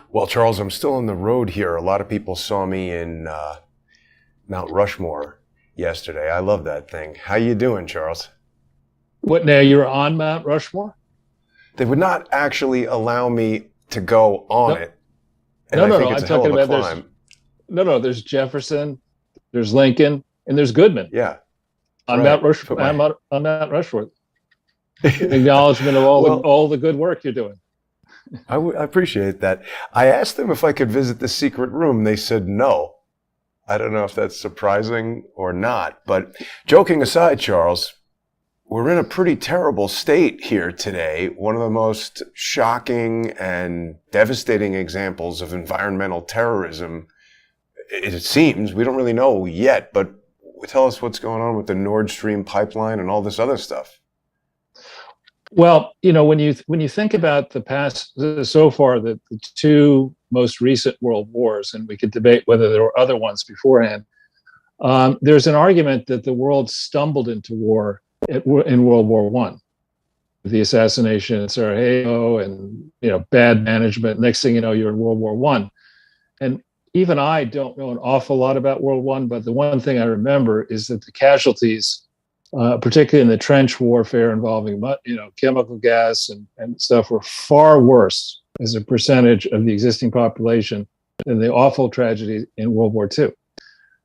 Well, Charles, I'm still on the road here. A lot of people saw me in Mount Rushmore yesterday. I love that thing. How you doing, Charles? What now? You're on Mount Rushmore? They would not actually allow me to go on No, it, and no, I no, think no. it's I'm a hell talking of a about climb. there's Jefferson, there's Lincoln, and there's Goodman Yeah, on right. Mount Rushmore. On Mount Rushmore. Acknowledgement of Well, all the good work you're doing. I appreciate that. I asked them if I could visit the secret room. They said no. I don't know if that's surprising or not, but joking aside, Charles, we're in a pretty terrible state here today. One of the most shocking and devastating examples of environmental terrorism, it seems. We don't really know yet, but tell us what's going on with the Nord Stream pipeline and all this other stuff. Well, when you think about the past so far, the two most recent world wars, and we could debate whether there were other ones beforehand. There's an argument that the world stumbled into war in World War One, the assassination in Sarajevo, and bad management. Next thing you know, you're in World War One, and even I don't know an awful lot about World War One, but the one thing I remember is that the casualties, particularly in the trench warfare involving chemical gas and stuff, were far worse as a percentage of the existing population than the awful tragedy in World War II.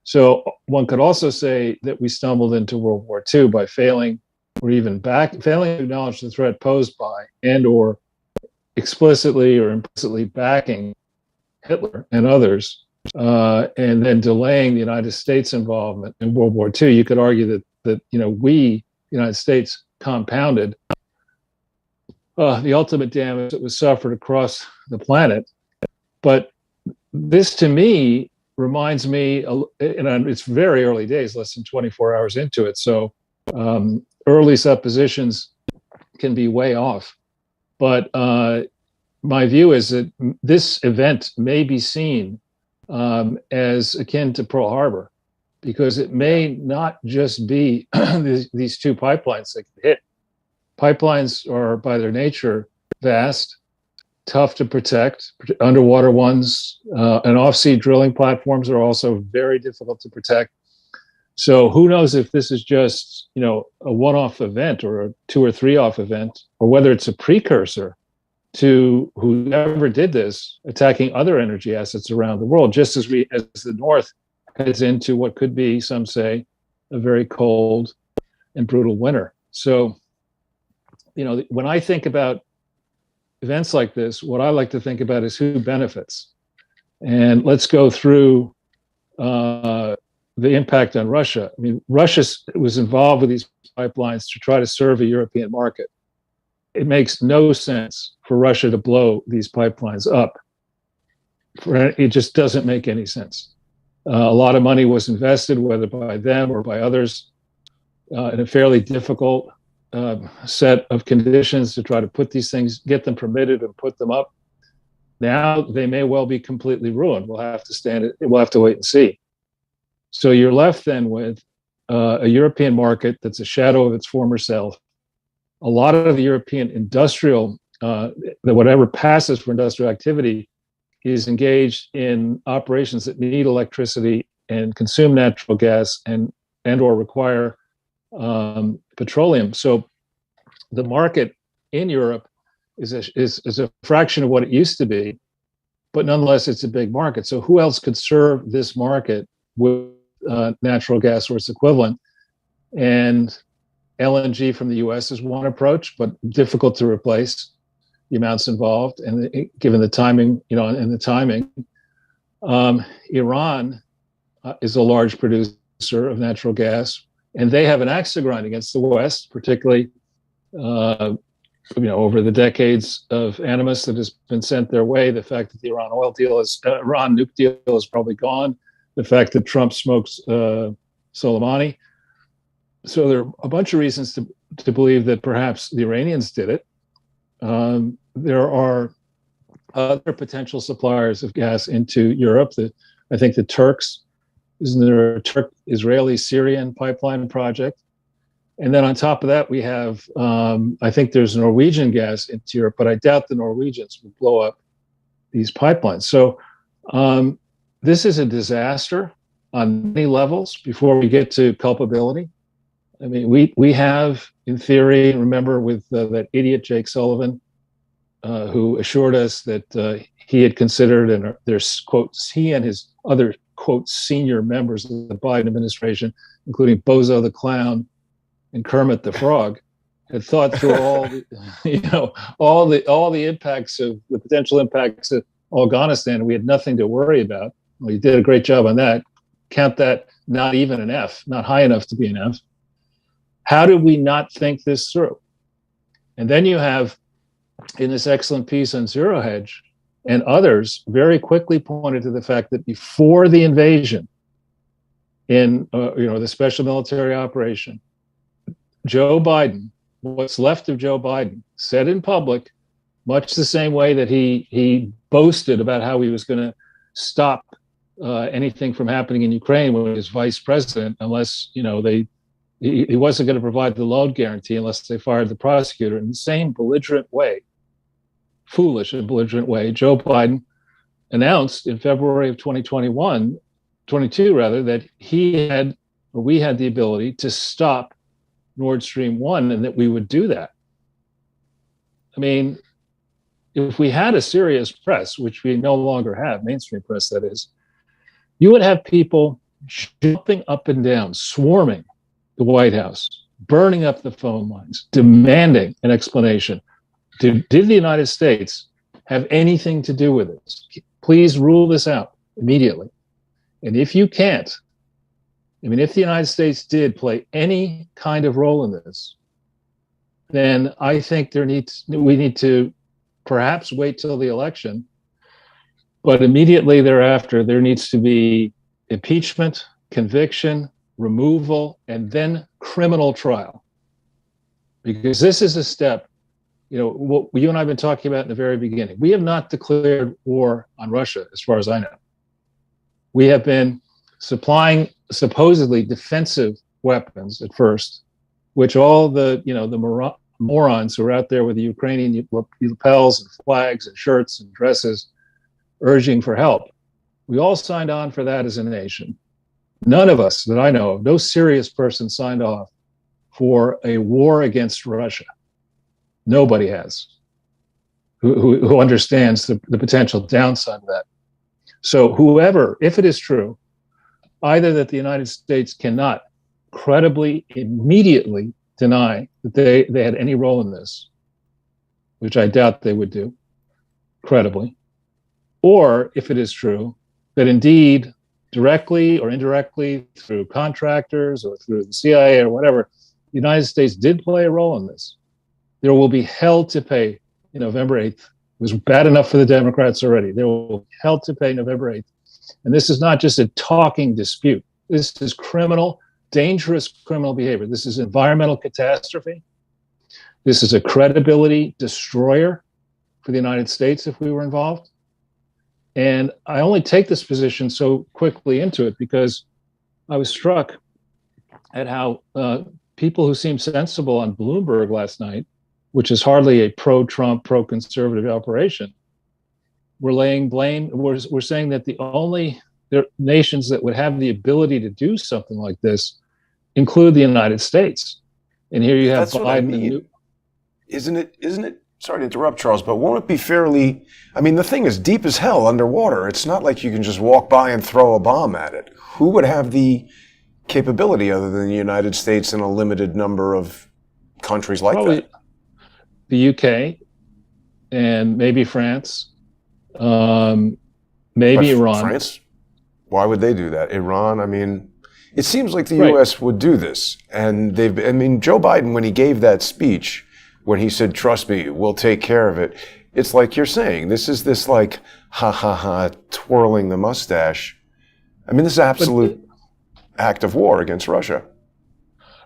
So one could also say that we stumbled into World War II by failing to acknowledge the threat posed by and or explicitly or implicitly backing Hitler and others, and then delaying the United States involvement in World War II. You could argue that we, the United States, compounded the ultimate damage that was suffered across the planet. But this, to me, reminds me, and it's very early days, less than 24 hours into it, so early suppositions can be way off. But my view is that this event may be seen as akin to Pearl Harbor, because it may not just be these two pipelines that get hit. Pipelines are, by their nature, vast, tough to protect. Underwater ones and off-sea drilling platforms are also very difficult to protect. So who knows if this is just a one-off event or a two or three-off event, or whether it's a precursor to whoever did this attacking other energy assets around the world, just as the North heads into what could be, some say, a very cold and brutal winter. So, when I think about events like this, what I like to think about is who benefits. And let's go through the impact on Russia. I mean, Russia was involved with these pipelines to try to serve a European market. It makes no sense for Russia to blow these pipelines up. It just doesn't make any sense. A lot of money was invested, whether by them or by others, in a fairly difficult set of conditions to try to put these things, get them permitted and put them up. Now they may well be completely ruined. We'll have to wait and see. So you're left then with a European market that's a shadow of its former self. A lot of the European industrial, whatever passes for industrial activity, is engaged in operations that need electricity and consume natural gas and or require petroleum. So the market in Europe is a fraction of what it used to be, but nonetheless, it's a big market. So who else could serve this market with natural gas or its equivalent? And LNG from the U.S. is one approach, but difficult to replace the amounts involved, and given the timing, and the timing. Iran is a large producer of natural gas, and they have an axe to grind against the West, particularly over the decades of animus that has been sent their way. The fact that the Iran nuke deal is probably gone. The fact that Trump smokes Soleimani. So there are a bunch of reasons to believe that perhaps the Iranians did it. There are other potential suppliers of gas into Europe. I think the Turks, isn't there a Israeli-Syrian pipeline project? And then on top of that, we have, I think there's Norwegian gas into Europe, but I doubt the Norwegians would blow up these pipelines. So this is a disaster on many levels before we get to culpability. I mean, we have, in theory, remember with that idiot Jake Sullivan, who assured us that he had considered, and there's quotes, he and his other, quote, senior members of the Biden administration, including Bozo the Clown and Kermit the Frog, had thought through all the, all the impacts of the potential impacts of Afghanistan, and we had nothing to worry about. Well, he did a great job on that. Count that not even an F, not high enough to be an F. How did we not think this through? And then you have, in this excellent piece on Zero Hedge, and others very quickly pointed to the fact that before the invasion, in the special military operation, Joe Biden, what's left of Joe Biden, said in public, much the same way that he boasted about how he was going to stop anything from happening in Ukraine when he was vice president, unless he wasn't going to provide the loan guarantee unless they fired the prosecutor. In the same belligerent way, foolish and belligerent way, Joe Biden announced in February of 22 rather, that we had the ability to stop Nord Stream 1 and that we would do that. I mean, if we had a serious press, which we no longer have, mainstream press that is, you would have people jumping up and down, swarming the White House, burning up the phone lines, demanding an explanation. Did the United States have anything to do with this? Please rule this out immediately. And if you can't, I mean, if the United States did play any kind of role in this, then I think we need to perhaps wait till the election, but immediately thereafter, there needs to be impeachment, conviction, removal, and then criminal trial. Because this is a step, what you and I have been talking about in the very beginning. We have not declared war on Russia, as far as I know. We have been supplying supposedly defensive weapons at first, which all the morons who are out there with the Ukrainian lapels and flags and shirts and dresses urging for help, we all signed on for that as a nation. None of us that I know of, no serious person signed off for a war against Russia. Nobody has who understands the potential downside of that. So whoever, if it is true, either that the United States cannot credibly, immediately deny that they had any role in this, which I doubt they would do, credibly, or if it is true that indeed, directly or indirectly through contractors or through the CIA or whatever, the United States did play a role in this, there will be hell to pay in November 8th. It was bad enough for the Democrats already. There will be hell to pay November 8th. And this is not just a talking dispute. This is criminal, dangerous criminal behavior. This is environmental catastrophe. This is a credibility destroyer for the United States if we were involved. And I only take this position so quickly into it because I was struck at how people who seemed sensible on Bloomberg last night, which is hardly a pro-Trump, pro-conservative operation, were laying blame. We're saying that the only nations that would have the ability to do something like this include the United States. And here you have That's Biden. What I mean. Isn't it? Sorry to interrupt, Charles, but won't it be fairly? I mean, the thing is deep as hell underwater. It's not like you can just walk by and throw a bomb at it. Who would have the capability other than the United States and a limited number of countries like Probably that? The UK and maybe France, maybe Iran. France? Why would they do that? Iran? I mean, it seems like the Right. U.S. would do this. And Joe Biden, when he gave that speech, when he said, "Trust me, we'll take care of it," it's like you're saying, this is this like, twirling the mustache. I mean, this is an absolute act of war against Russia.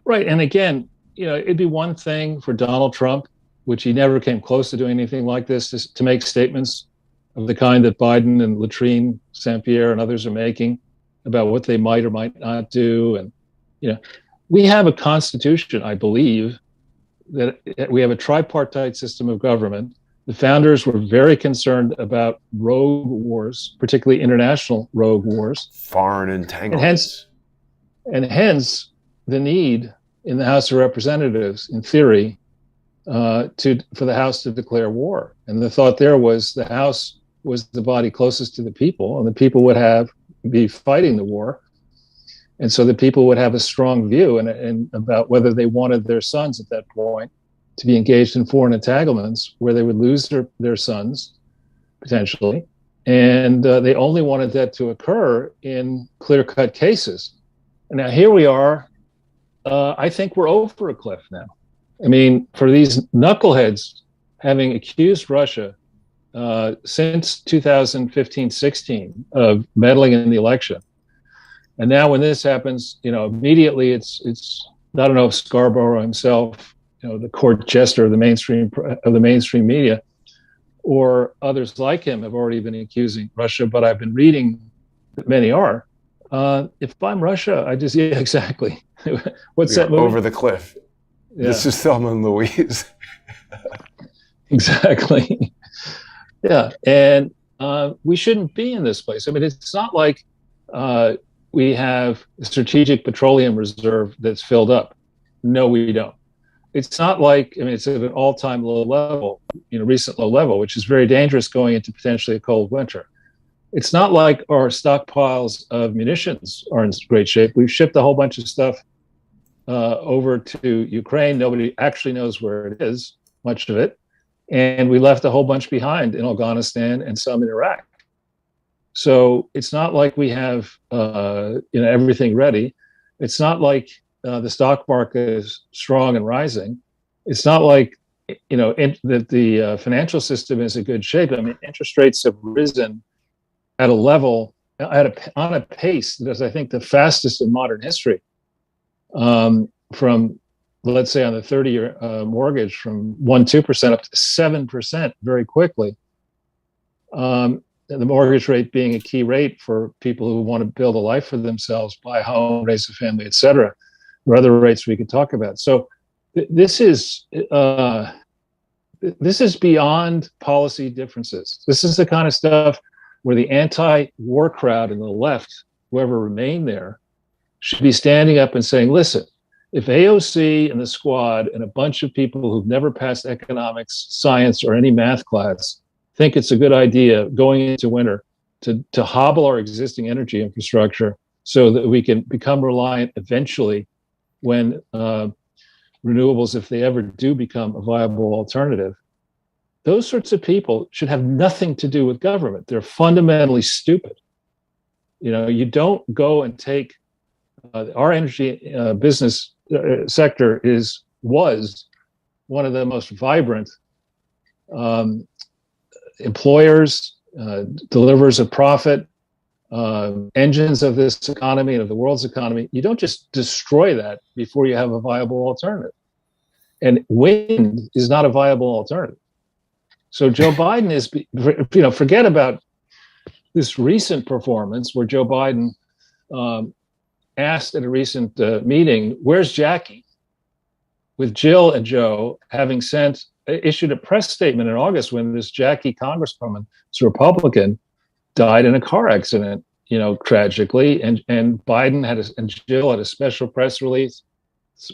Right. And again, it'd be one thing for Donald Trump, which he never came close to doing anything like this, to make statements of the kind that Biden and Latrine Saint-Pierre and others are making about what they might or might not do. And, we have a constitution, I believe, that we have a tripartite system of government The founders were very concerned about rogue wars, particularly international rogue wars. Foreign entanglements. And hence the need in the House of Representatives, in theory, for the House to declare war. And the thought there was the House was the body closest to the people, and the people would be fighting the war. And so the people would have a strong view and about whether they wanted their sons at that point to be engaged in foreign entanglements where they would lose their sons, potentially. And they only wanted that to occur in clear-cut cases. And now here we are. I think we're over a cliff now. I mean, for these knuckleheads having accused Russia since 2015-16 of meddling in the election, and now when this happens, immediately it's I don't know if Scarborough himself, the court jester of the mainstream media, or others like him have already been accusing Russia, but I've been reading that many are. If I'm Russia, yeah, exactly. What's that movie? Over the cliff. Yeah. This is Thelma and Louise. Exactly. Yeah, and we shouldn't be in this place. I mean, it's not like we have a strategic petroleum reserve that's filled up. No, we don't. It's not like, it's at an all-time low level, recent low level, which is very dangerous going into potentially a cold winter. It's not like our stockpiles of munitions are in great shape. We've shipped a whole bunch of stuff over to Ukraine. Nobody actually knows where it is, much of it. And we left a whole bunch behind in Afghanistan and some in Iraq. So it's not like we have everything ready. It's not like the stock market is strong and rising. It's not like that the financial system is in good shape. I mean, interest rates have risen at a level, on a pace that is, I think, the fastest in modern history. From, let's say, on the 30-year mortgage, from 2% up to 7% very quickly. The mortgage rate being a key rate for people who want to build a life for themselves, buy a home, raise a family, et cetera. There are other rates we could talk about. So this is beyond policy differences. This is the kind of stuff where the anti-war crowd and the left, whoever remained there, should be standing up and saying, listen, if AOC and the squad and a bunch of people who've never passed economics, science, or any math class think it's a good idea going into winter to hobble our existing energy infrastructure so that we can become reliant eventually when renewables, if they ever do become a viable alternative, those sorts of people should have nothing to do with government. They're fundamentally stupid. You don't go and take our energy business sector was one of the most vibrant employers, delivers of profit, engines of this economy and of the world's economy. You don't just destroy that before you have a viable alternative. And wind is not a viable alternative. So Joe Biden is, forget about this recent performance where Joe Biden asked at a recent meeting, where's Jackie? With Jill and Joe having issued a press statement in August when this Jackie congresswoman, this Republican, died in a car accident, tragically. And Biden and Jill had a special press release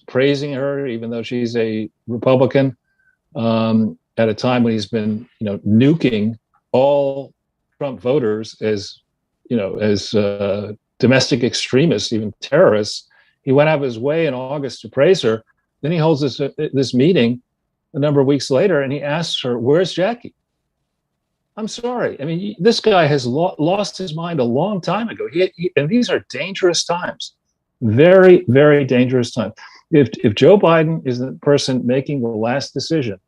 praising her, even though she's a Republican, at a time when he's been, nuking all Trump voters as domestic extremists, even terrorists. He went out of his way in August to praise her. Then he holds this meeting a number of weeks later, and he asks her, where's Jackie? I'm sorry. I mean, this guy has lost his mind a long time ago. And these are dangerous times, very, very dangerous times. If Joe Biden is the person making the last decision,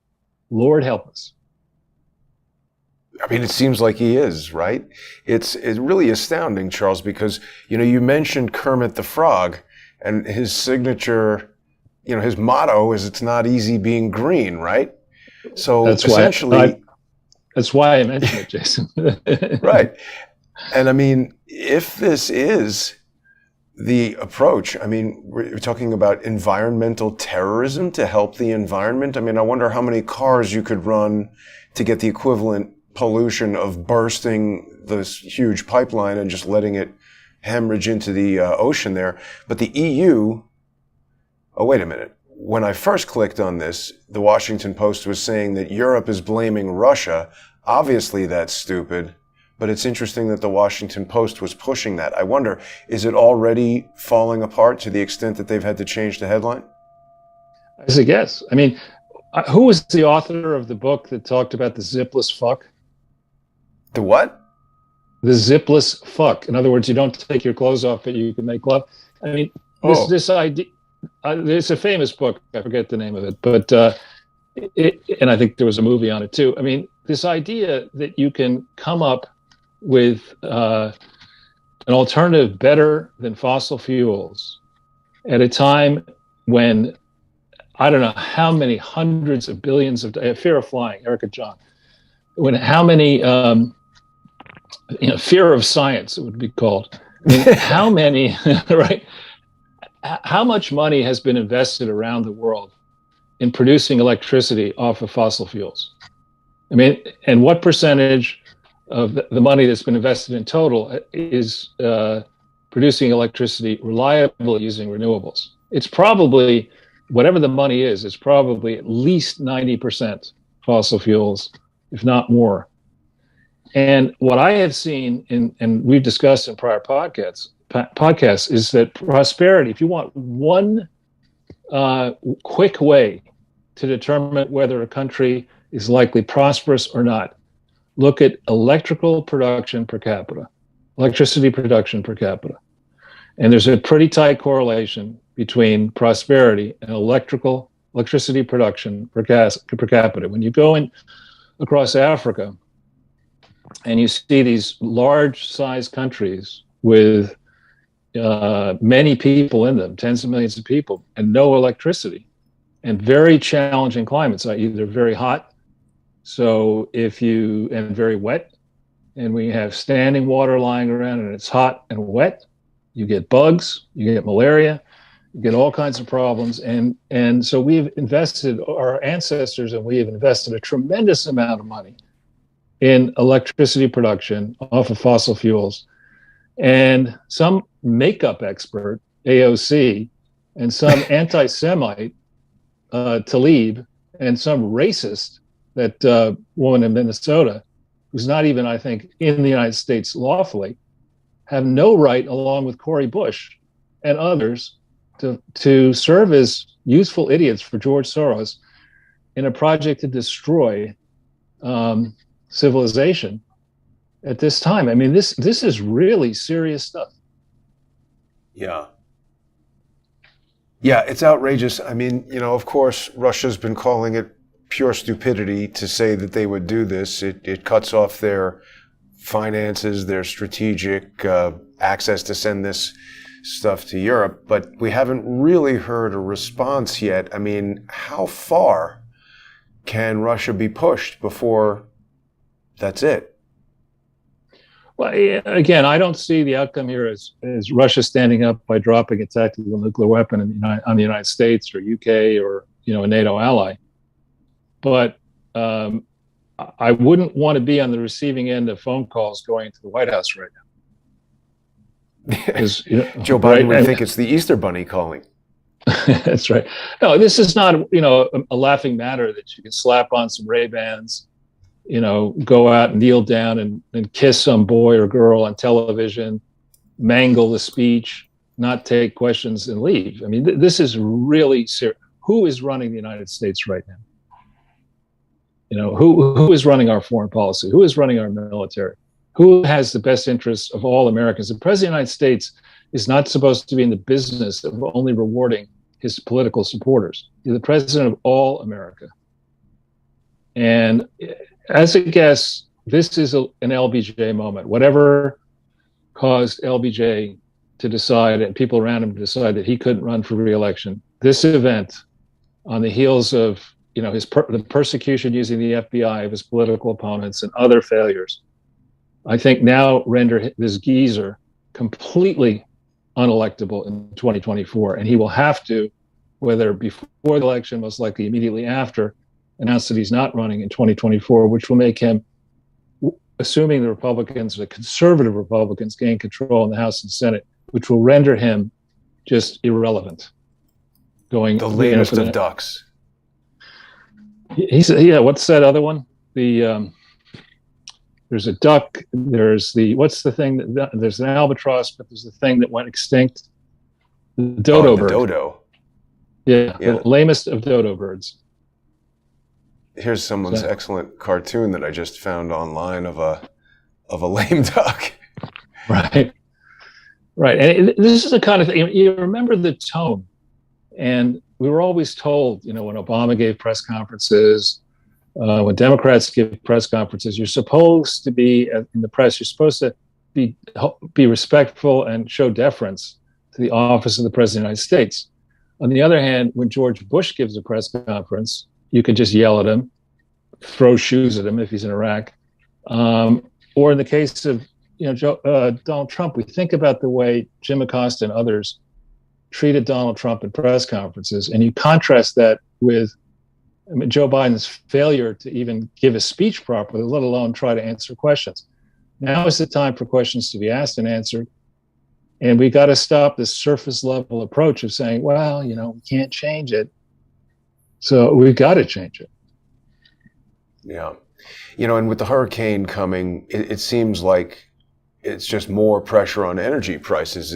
Lord help us. I mean, it seems like he is, right? It's really astounding, Charles, because, you mentioned Kermit the Frog, and his signature, his motto is it's not easy being green, right? So that's essentially... That's why I mentioned it, Jason. Right. And I mean, if this is the approach, I mean, we're talking about environmental terrorism to help the environment. I mean, I wonder how many cars you could run to get the equivalent pollution of bursting this huge pipeline and just letting it hemorrhage into the ocean there. But the EU, oh, wait a minute. When I first clicked on this, the Washington Post was saying that Europe is blaming Russia. Obviously, that's stupid. But it's interesting that the Washington Post was pushing that. I wonder, is it already falling apart to the extent that they've had to change the headline? As a guess. I mean, who was the author of the book that talked about the zipless fuck? The what? The zipless fuck. In other words, you don't take your clothes off, but you can make love. I mean, this idea, it's a famous book. I forget the name of it, but and I think there was a movie on it too. I mean, this idea that you can come up with an alternative better than fossil fuels at a time when I don't know how many hundreds of billions of fear of flying, Erica John, when how many fear of science, it would be called. I mean, how many, right? How much money has been invested around the world in producing electricity off of fossil fuels? I mean, and what percentage of the money that's been invested in total is producing electricity reliably using renewables? It's probably, whatever the money is, it's probably at least 90% fossil fuels, if not more. And what I have seen, and we've discussed in prior podcasts, is that prosperity, if you want one quick way to determine whether a country is likely prosperous or not, look at electrical production per capita, electricity production per capita. And there's a pretty tight correlation between prosperity and electricity production per capita. When you go in across Africa and you see these large-sized countries with many people in them, tens of millions of people, and no electricity, and very challenging climates, either very hot, and very wet, and we have standing water lying around and it's hot and wet, you get bugs, you get malaria, you get all kinds of problems. And so we've invested, our ancestors and we have invested a tremendous amount of money in electricity production off of fossil fuels. And some makeup expert, AOC, and some anti-Semite, Tlaib, and some racist, that woman in Minnesota, who's not even, I think, in the United States lawfully, have no right, along with Cori Bush and others, to serve as useful idiots for George Soros in a project to destroy civilization at this time. I mean, this is really serious stuff. Yeah. Yeah, it's outrageous. I mean, of course, Russia's been calling it pure stupidity to say that they would do this. It cuts off their finances, their strategic access to send this stuff to Europe. But we haven't really heard a response yet. I mean, how far can Russia be pushed before that's it? Well, again, I don't see the outcome here as Russia standing up by dropping a tactical nuclear weapon on the United States or UK or a NATO ally. But I wouldn't want to be on the receiving end of phone calls going to the White House right now. Joe Biden would think it's the Easter Bunny calling. That's right. No, this is not a laughing matter that you can slap on some Ray-Bans, go out and kneel down and kiss some boy or girl on television, mangle the speech, not take questions and leave. I mean, this is really serious. Who is running the United States right now? Who is running our foreign policy? Who is running our military? Who has the best interests of all Americans? The President of the United States is not supposed to be in the business of only rewarding his political supporters. He's the president of all America. And as a guess, this is an LBJ moment. Whatever caused LBJ to decide and people around him to decide that he couldn't run for re-election, this event on the heels of the persecution using the FBI of his political opponents and other failures, I think now render this geezer completely unelectable in 2024, and he will have to, whether before the election, most likely immediately after, announce that he's not running in 2024, which will make him, assuming the Republicans, the conservative Republicans, gain control in the House and Senate, which will render him just irrelevant. Going the lamest of ducks. He's what's that other one? There's a duck. There's there's an albatross, but there's the thing that went extinct. The dodo bird. Dodo. Yeah, the lamest of dodo birds. Here's someone's excellent cartoon that I just found online of a lame duck. Right. And this is the kind of thing, you remember the tone. And we were always told, when Obama gave press conferences, when Democrats give press conferences, you're supposed to be in the press, you're supposed to be respectful and show deference to the office of the President of the United States. On the other hand, when George Bush gives a press conference, you could just yell at him, throw shoes at him if he's in Iraq. Or in the case of Donald Trump, we think about the way Jim Acosta and others treated Donald Trump in press conferences, and you contrast that with Joe Biden's failure to even give a speech properly, let alone try to answer questions. Now is the time for questions to be asked and answered. And we got to stop this surface level approach of saying, well, we can't change it. So we've got to change it. Yeah. And with the hurricane coming, it seems like it's just more pressure on energy prices.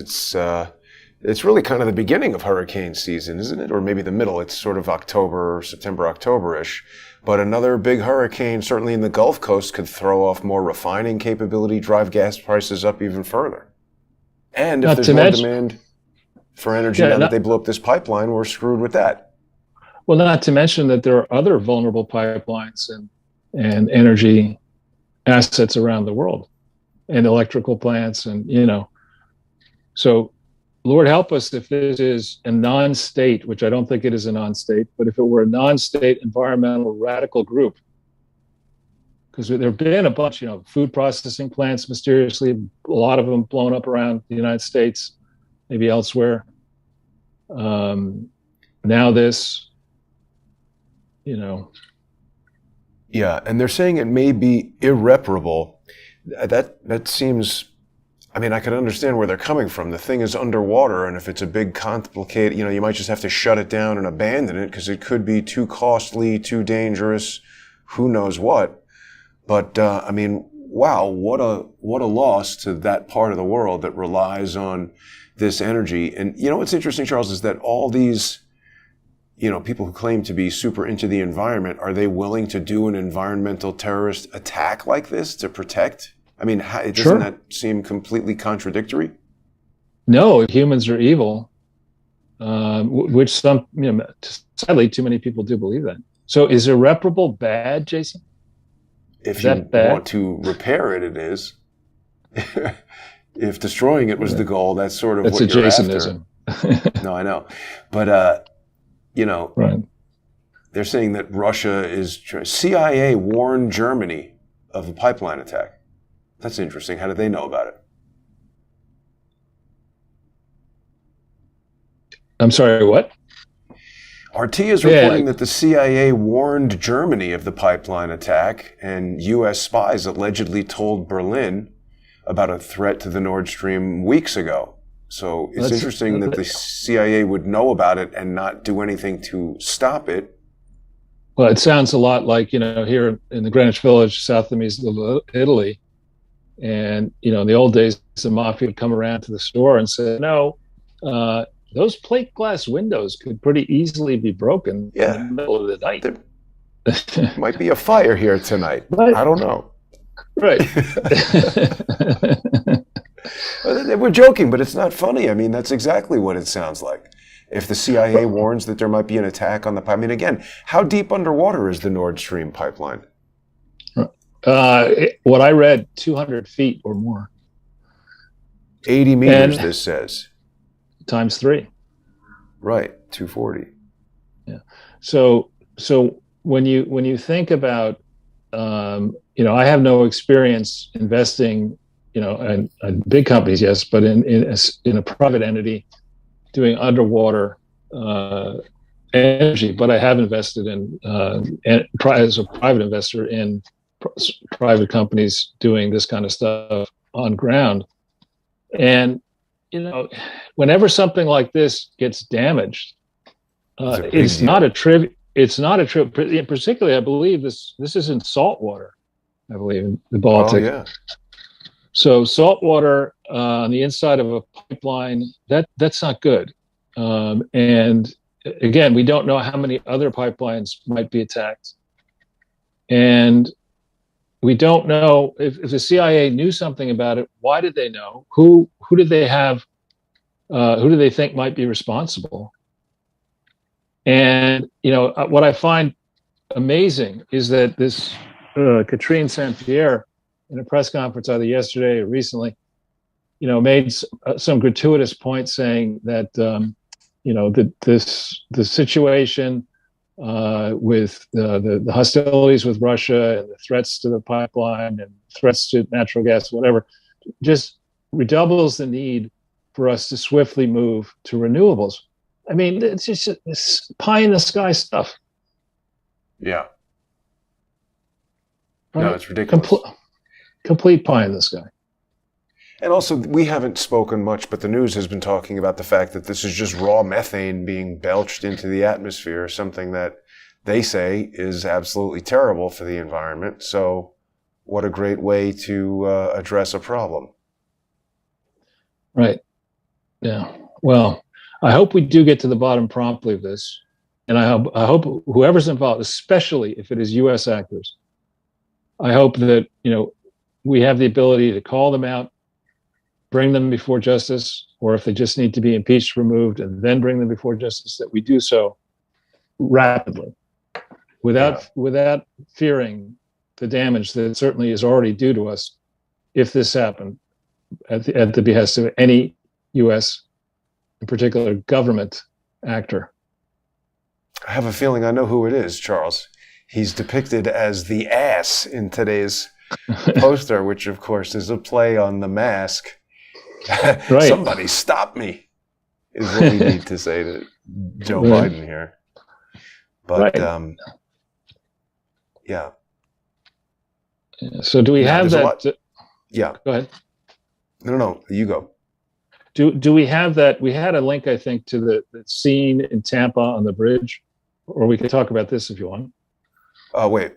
It's really kind of the beginning of hurricane season, isn't it? Or maybe the middle. It's sort of September, October-ish. But another big hurricane, certainly in the Gulf Coast, could throw off more refining capability, drive gas prices up even further. And if there's more demand for energy now that they blew up this pipeline, we're screwed with that. Well, not to mention that there are other vulnerable pipelines and energy assets around the world, and electrical plants, and so Lord help us if this is a non-state, which I don't think it is a non-state, but if it were a non-state environmental radical group, because there have been a bunch, food processing plants, mysteriously, a lot of them blown up around the United States, maybe elsewhere. Now this, Yeah, and they're saying it may be irreparable. That seems, I could understand where they're coming from. The thing is underwater, and if it's a big, complicated, you might just have to shut it down and abandon it because it could be too costly, too dangerous, who knows what. But, wow, what a loss to that part of the world that relies on this energy. And, what's interesting, Charles, is that all these, people who claim to be super into the environment, are they willing to do an environmental terrorist attack like this to protect? Doesn't that seem completely contradictory? No, humans are evil, which sadly, too many people do believe that. So is irreparable bad, Jason? If you want to repair it, it is. If destroying it was the goal, that's sort of what you're Jasonism. After. No, I know. But, right. They're saying that Russia is... CIA warned Germany of a pipeline attack. That's interesting. How did they know about it? I'm sorry, what? RT is reporting that the CIA warned Germany of the pipeline attack, and U.S. spies allegedly told Berlin about a threat to the Nord Stream weeks ago. So it's interesting that the CIA would know about it and not do anything to stop it. Well, it sounds a lot like, here in the Greenwich Village, south of Italy. And, in the old days, the mafia would come around to the store and say, no, those plate glass windows could pretty easily be broken in the middle of the night. There might be a fire here tonight. Right. I don't know. Right. We're joking, but it's not funny. That's exactly what it sounds like. If the CIA warns that there might be an attack on the pipeline. Again, how deep underwater is the Nord Stream pipeline? What I read, 200 feet or more. 80 meters, this says. Times 3. Right, 240. Yeah. So when you think about, I have no experience investing and big companies, yes, but in a private entity doing underwater energy. But I have invested as a private investor in private companies doing this kind of stuff on ground. And whenever something like this gets damaged, it's not a trivial. Particularly, I believe this is in salt water. I believe in the Baltic. Oh, yeah. So salt water on the inside of a pipeline, that's not good. And again, we don't know how many other pipelines might be attacked. And we don't know if the CIA knew something about it. Why did they know? Who did they have? Who do they think might be responsible? And what I find amazing is that this Katrine Santer, in a press conference either yesterday or recently, made some gratuitous point saying that the situation with the hostilities with Russia and the threats to the pipeline and threats to natural gas, whatever, just redoubles the need for us to swiftly move to renewables. I mean, it's just it's pie in the sky stuff. Yeah. Right? No, it's ridiculous. Complete pie in the sky. And also, we haven't spoken much, but the news has been talking about the fact that this is just raw methane being belched into the atmosphere, something that they say is absolutely terrible for the environment. So what a great way to address a problem. Right. Yeah. Well, I hope we do get to the bottom promptly of this. And I hope whoever's involved, especially if it is U.S. actors, I hope that, we have the ability to call them out, bring them before justice, or if they just need to be impeached, removed, and then bring them before justice, that we do so rapidly without fearing the damage that certainly is already due to us if this happened at the behest of any U.S., in particular, government actor. I have a feeling I know who it is, Charles. He's depicted as the ass in today's poster, which, of course, is a play on The Mask. Right. Somebody stop me, is what we need to say to Joe Biden here. But, yeah. So do we have that? Yeah. Go ahead. No, you go. Do we have that? We had a link, I think, to the scene in Tampa on the bridge, or we could talk about this if you want. Wait,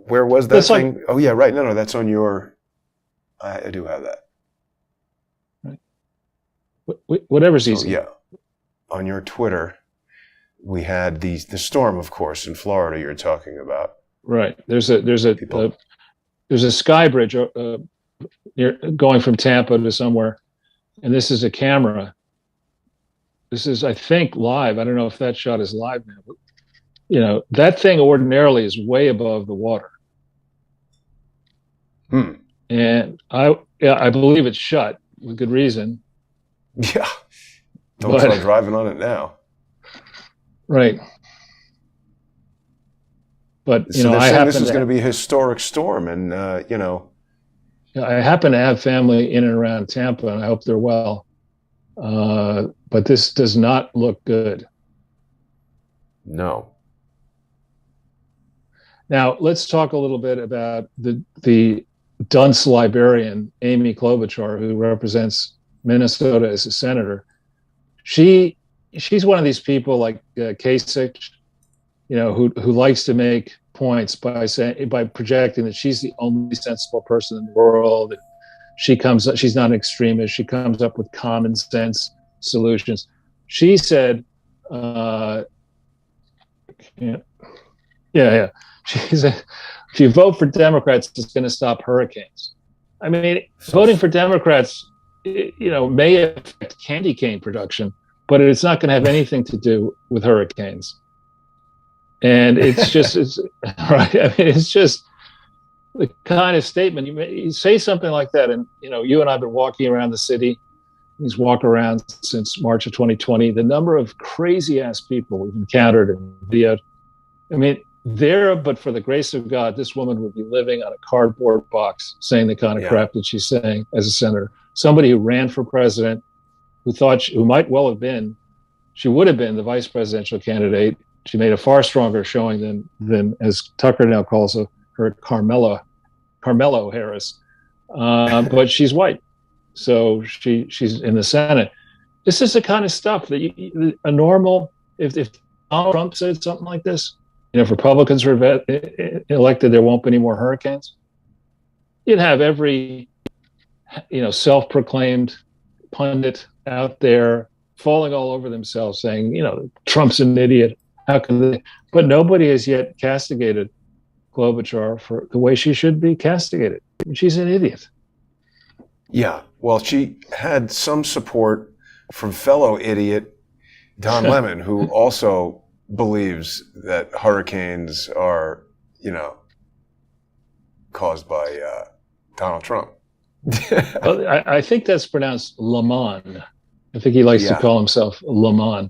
where was that thing? Oh, yeah, right. No, that's on your, I do have that. Right. Whatever's easy. Yeah. On your Twitter, we had the storm, of course, in Florida you're talking about. Right. There's a sky bridge going from Tampa to somewhere. And this is a camera. This is, I think, live. I don't know if that shot is live now, but that thing ordinarily is way above the water. And I believe it's shut with good reason. Yeah. Don't try driving on it now. Right. But so they're saying this is going to be a historic storm, and I happen to have family in and around Tampa, and I hope they're well. But this does not look good. No. Now, let's talk a little bit about the dunce librarian, Amy Klobuchar, who represents Minnesota as a senator. She's one of these people like Kasich, who likes to make points by projecting that she's the only sensible person in the world. She's not an extremist. She comes up with common sense solutions. She said, she said, if you vote for Democrats, it's going to stop hurricanes. I mean, voting for Democrats, may affect candy cane production, but it's not going to have anything to do with hurricanes. And it's right. I mean, it's just the kind of statement you say something like that. And, you and I have been walking around the city, these walk around since March of 2020, the number of crazy ass people we've encountered and videoed. I mean, there, but for the grace of God, this woman would be living on a cardboard box saying the kind of crap that she's saying as a senator. Somebody who ran for president, who might well have been, she would have been the vice presidential candidate. She made a far stronger showing than as Tucker now calls her Carmelo Harris. But she's white. So she's in the Senate. This is the kind of stuff that a normal, if Donald Trump said something like this, if Republicans were elected, there won't be any more hurricanes. You'd have every, self-proclaimed pundit out there falling all over themselves saying, Trump's an idiot. How can they? But nobody has yet castigated Klobuchar for the way she should be castigated. She's an idiot. Yeah. Well, she had some support from fellow idiot Don Lemon, who also believes that hurricanes are, caused by Donald Trump. Well, I think that's pronounced Lamon. I think he likes to call himself Lamon.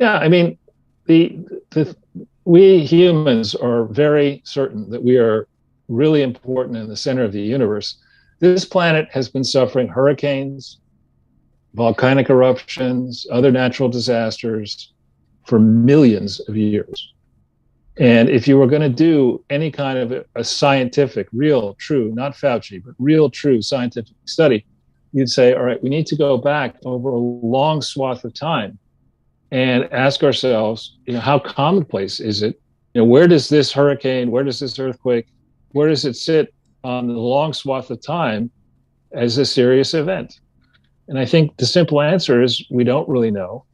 Yeah, I mean, we humans are very certain that we are really important in the center of the universe. This planet has been suffering hurricanes, volcanic eruptions, other natural disasters for millions of years. And if you were going to do any kind of a scientific, real, true, not Fauci, but real, true scientific study, you'd say, all right, we need to go back over a long swath of time and ask ourselves, how commonplace is it? Where does this hurricane, where does this earthquake, where does it sit on the long swath of time as a serious event? And I think the simple answer is we don't really know.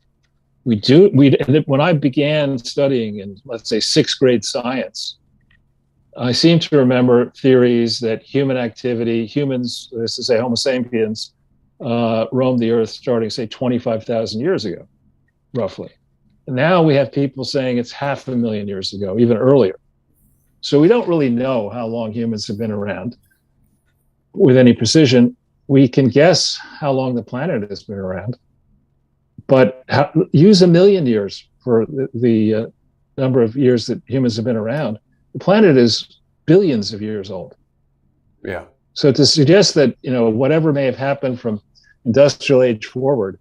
When I began studying in, let's say, sixth grade science, I seem to remember theories that human activity, humans, let's say Homo sapiens, roamed the earth starting, say, 25,000 years ago, roughly. And now we have people saying it's 500,000 years ago, even earlier. So we don't really know how long humans have been around with any precision. We can guess how long the planet has been around, but use 1,000,000 years for the number of years that humans have been around. The planet is billions of years old. Yeah. So to suggest that, whatever may have happened from industrial age forward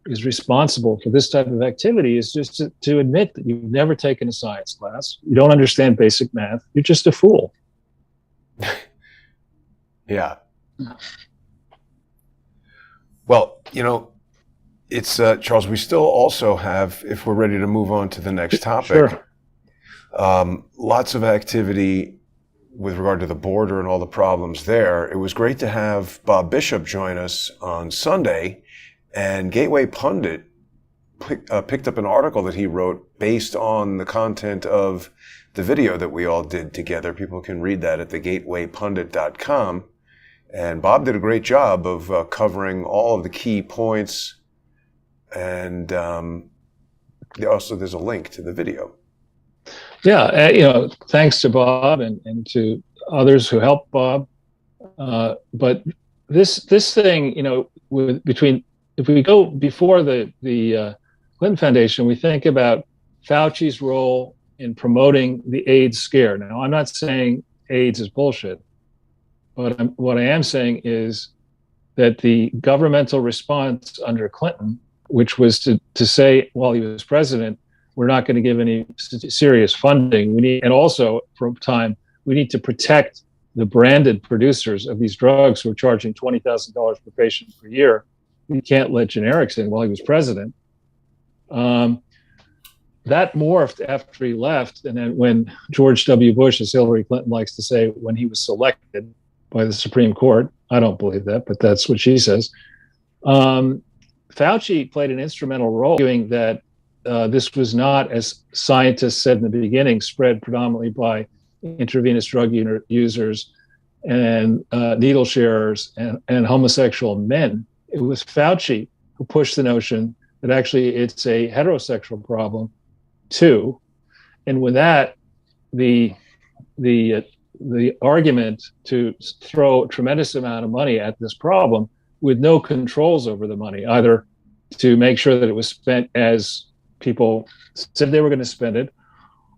is responsible for this type of activity is just to admit that you've never taken a science class. You don't understand basic math. You're just a fool. Yeah. Well, it's Charles, we still also have, if we're ready to move on to the next topic, sure. Lots of activity with regard to the border and all the problems there. It was great to have Bob Bishop join us on Sunday, and Gateway Pundit picked up an article that he wrote based on the content of the video that we all did together. People can read that at thegatewaypundit.com. And Bob did a great job of covering all of the key points. And also there's a link to the video. Yeah, thanks to Bob and to others who helped Bob. But this thing, if we go before the Clinton Foundation, we think about Fauci's role in promoting the AIDS scare. Now, I'm not saying AIDS is bullshit, but what I am saying is that the governmental response under Clinton, which was to say while he was president, we're not going to give any serious funding. And also for a time, we need to protect the branded producers of these drugs who are charging $20,000 per patient per year. We can't let generics in while he was president. That morphed after he left. And then when George W. Bush, as Hillary Clinton likes to say, when he was selected by the Supreme Court, I don't believe that, but that's what she says. Fauci played an instrumental role doing that. This was not, as scientists said in the beginning, spread predominantly by intravenous drug users and needle sharers and homosexual men. It was Fauci who pushed the notion that actually it's a heterosexual problem too. And with that, the argument to throw a tremendous amount of money at this problem with no controls over the money, either to make sure that it was spent as people said they were going to spend it,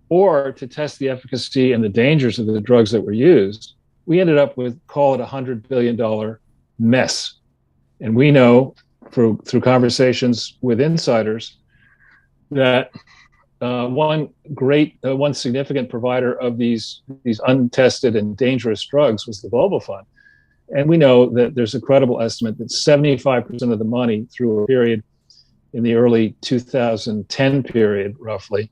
or to test the efficacy and the dangers of the drugs that were used, we ended up with, call it $100 billion mess. And we know through conversations with insiders that one significant provider of these untested and dangerous drugs was the Global Fund. And we know that there's a credible estimate that 75% of the money through a period in the early 2010 period, roughly,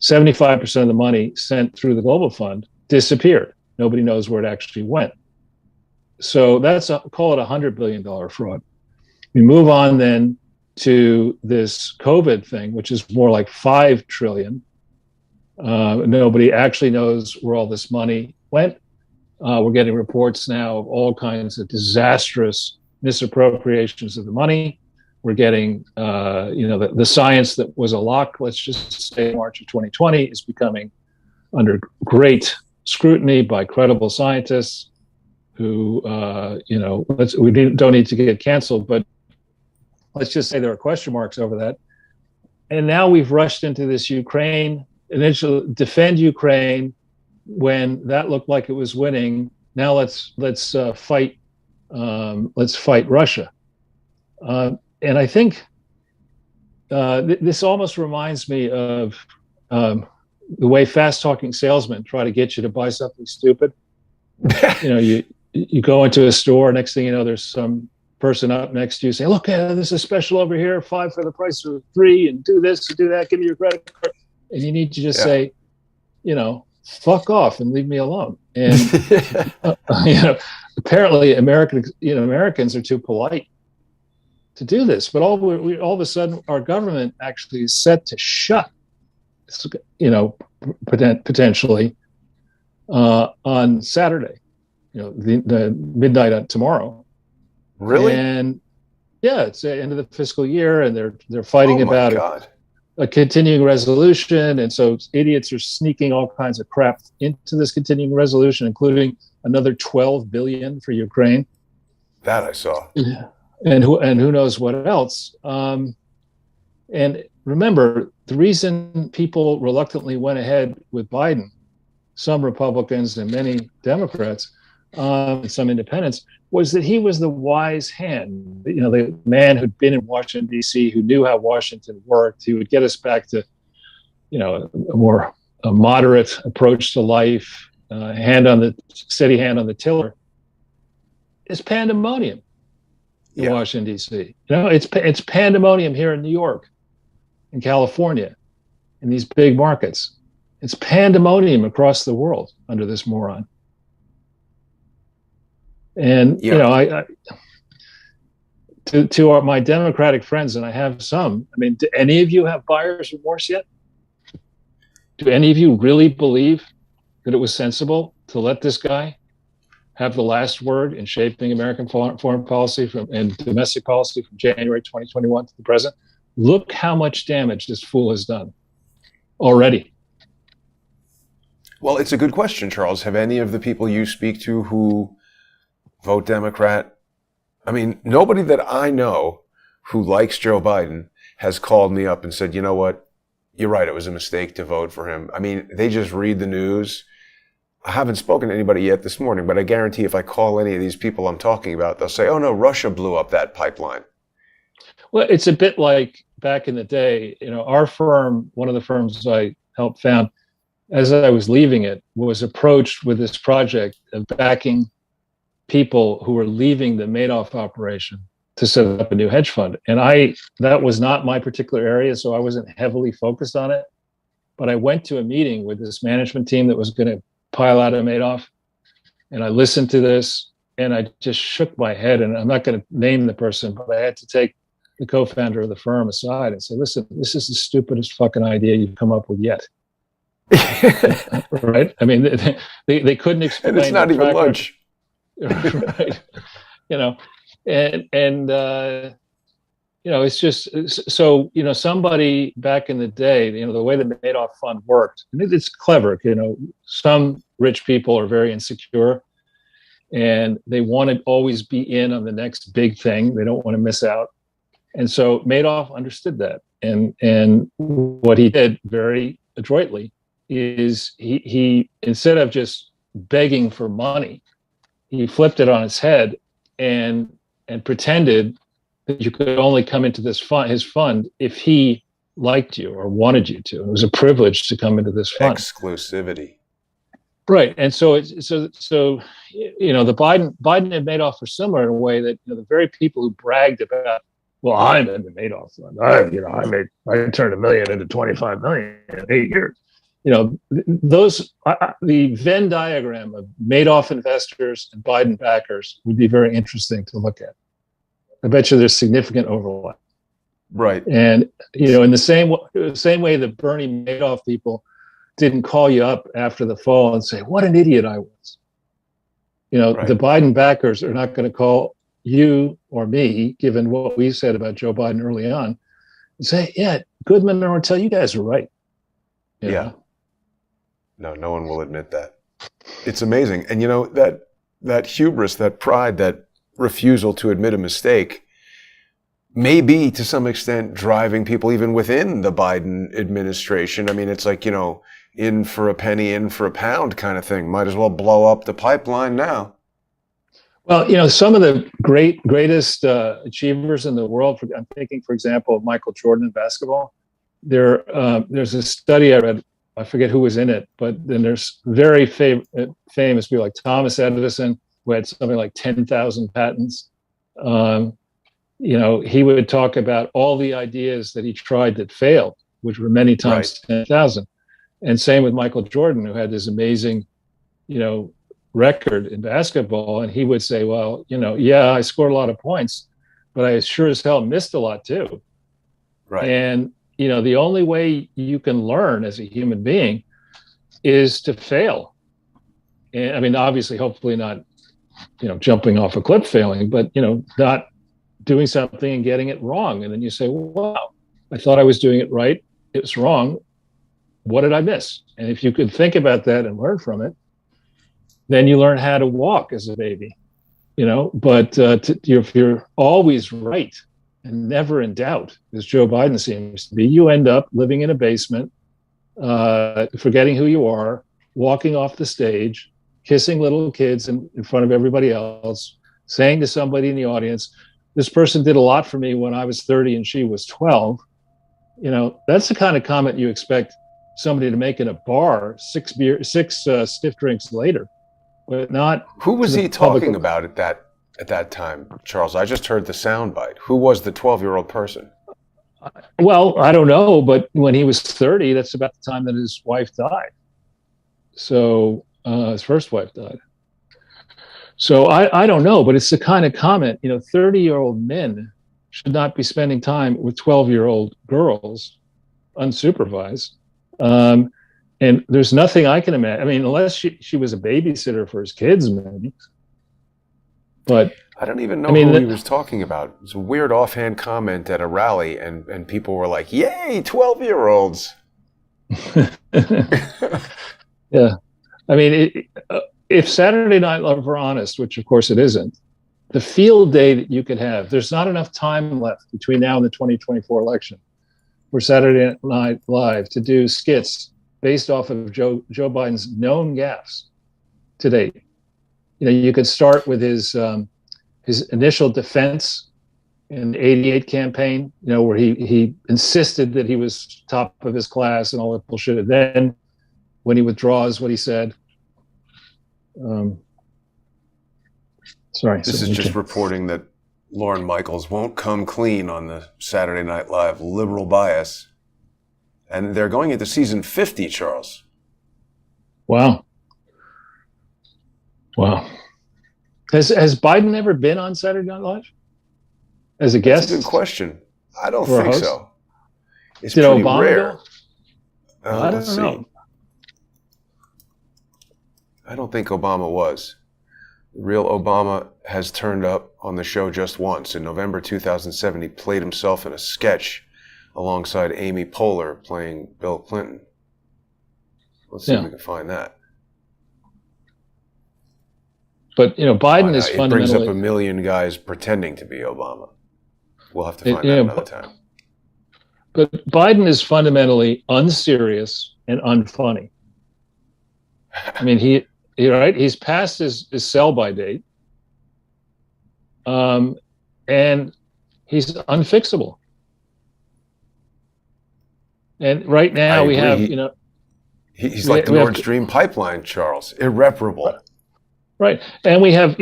75% of the money sent through the Global Fund disappeared. Nobody knows where it actually went. So call it $100 billion fraud. We move on then to this COVID thing, which is more like 5 trillion. Nobody actually knows where all this money went. We're getting reports now of all kinds of disastrous misappropriations of the money. We're getting, the science that was a lock, let's just say March of 2020, is becoming under great scrutiny by credible scientists who, we don't need to get canceled, but let's just say there are question marks over that. And now we've rushed into this Ukraine, initially defend Ukraine when that looked like it was winning. Now let's fight Russia. And I think this almost reminds me of the way fast-talking salesmen try to get you to buy something stupid. You go into a store, next thing you know, there's some person up next to you saying, "Look, this is special over here, 5 for the price of 3, and do this and do that. Give me your credit card." And you need to just say, fuck off and leave me alone. And apparently Americans are too polite to do this. But all of a sudden, our government actually is set to shut, potentially on Saturday, the midnight on tomorrow. Really? And yeah, it's the end of the fiscal year, and they're fighting about a continuing resolution. And so idiots are sneaking all kinds of crap into this continuing resolution, including another 12 billion for Ukraine. That I saw. Yeah. And who knows what else. And remember, the reason people reluctantly went ahead with Biden, some Republicans and many Democrats, and some independents, was that he was the wise hand, the man who'd been in Washington, D.C., who knew how Washington worked. He would get us back to, a moderate approach to life, steady hand on the tiller. It's pandemonium in Washington, D.C. It's pandemonium here in New York, in California, in these big markets. It's pandemonium across the world under this moron. And to my Democratic friends, and I have some. I mean, do any of you have buyer's remorse yet? Do any of you really believe that it was sensible to let this guy have the last word in shaping American foreign policy and domestic policy from January 2021 to the present? Look how much damage this fool has done already. Well, it's a good question, Charles. Have any of the people you speak to who vote Democrat? I mean, nobody that I know who likes Joe Biden has called me up and said, "You know what? You're right. It was a mistake to vote for him." I mean, they just read the news. I haven't spoken to anybody yet this morning, but I guarantee if I call any of these people I'm talking about, they'll say, "Oh no, Russia blew up that pipeline." Well, it's a bit like back in the day, our firm, one of the firms I helped found, as I was leaving it, was approached with this project of backing people who were leaving the Madoff operation to set up a new hedge fund. And that was not my particular area, so I wasn't heavily focused on it. But I went to a meeting with this management team that was going to pile out of Madoff. And I listened to this and I just shook my head. And I'm not going to name the person, but I had to take the co-founder of the firm aside and say, "Listen, this is the stupidest fucking idea you've come up with yet." Right? I mean, they couldn't explain. And it's not even lunch. Right. It's just so, somebody back in the day, the way the Madoff fund worked, and it's clever. Some rich people are very insecure and they want to always be in on the next big thing. They don't want to miss out. And so Madoff understood that. And what he did very adroitly is he instead of just begging for money, he flipped it on its head and pretended that you could only come into his fund if he liked you or wanted you to. It was a privilege to come into this fund. Exclusivity. Right. And so the Biden and Madoff were similar in a way that the very people who bragged about, well, I'm in the Madoff fund. I turned $1 million into 25 million in 8 years. The Venn diagram of Madoff investors and Biden backers would be very interesting to look at. I bet you there's significant overlap. Right. And, in the same way that Bernie Madoff people didn't call you up after the fall and say, what an idiot I was. Right. The Biden backers are not going to call you or me, given what we said about Joe Biden early on, and say, yeah, Goodman and Ortel, you guys are right. Yeah. No one will admit that. It's amazing. And that hubris, that pride, that refusal to admit a mistake may be to some extent driving people even within the Biden administration. I mean, it's like, in for a penny, in for a pound kind of thing. Might as well blow up the pipeline now. Well, some of the greatest achievers in the world, I'm thinking, for example, of Michael Jordan in basketball. There's a study I read, I forget who was in it, but then there's very famous people like Thomas Edison, who had something like 10,000 patents. He would talk about all the ideas that he tried that failed, which were many times 10,000. And same with Michael Jordan, who had this amazing, record in basketball. And he would say, well, I scored a lot of points, but I sure as hell missed a lot too. Right. And, the only way you can learn as a human being is to fail. And I mean, obviously, hopefully not, jumping off a cliff failing, but, not doing something and getting it wrong. And then you say, wow, I thought I was doing it right. It was wrong. What did I miss? And if you could think about that and learn from it, then you learn how to walk as a baby, but if you're always right and never in doubt, as Joe Biden seems to be, you end up living in a basement, forgetting who you are, walking off the stage, kissing little kids in front of everybody else, saying to somebody in the audience, this person did a lot for me when I was 30 and she was 12. That's the kind of comment you expect somebody to make in a bar six stiff drinks later, but not. Who was he talking about at that time, Charles? I just heard the soundbite. Who was the 12-year-old person? Well, I don't know, but when he was 30, that's about the time that his wife died. So his first wife died. So I don't know, but it's the kind of comment, 30-year-old men should not be spending time with 12-year-old girls unsupervised. And there's nothing I can imagine. I mean, unless she was a babysitter for his kids, maybe. But I don't even know who he was talking about. It's a weird offhand comment at a rally, and people were like, yay, 12-year-olds. Yeah. I mean, if Saturday Night Live were honest, which of course it isn't, the field day that you could have, there's not enough time left between now and the 2024 election for Saturday Night Live to do skits based off of Joe Biden's known gaffes to date. You could start with his initial defense in the '88 campaign, where he insisted that he was top of his class and all that bullshit. And then when he withdraws what he said, sorry. This is just reporting that Lorne Michaels won't come clean on the Saturday Night Live liberal bias. And they're going into season 50, Charles. Wow. Has Biden ever been on Saturday Night Live as a guest? That's a good question. I don't think so. It's Did pretty Obama rare. I don't Let's know. see. I don't think Obama was. The real Obama has turned up on the show just once. In November 2007, he played himself in a sketch alongside Amy Poehler playing Bill Clinton. Let's see if we can find that. But, Biden is fundamentally... It brings up a million guys pretending to be Obama. We'll have to find that another time. But Biden is fundamentally unserious and unfunny. I mean, he's past his sell-by date, and he's unfixable. And right now we have, he's like the Nord Stream pipeline, Charles, irreparable. Right, and we have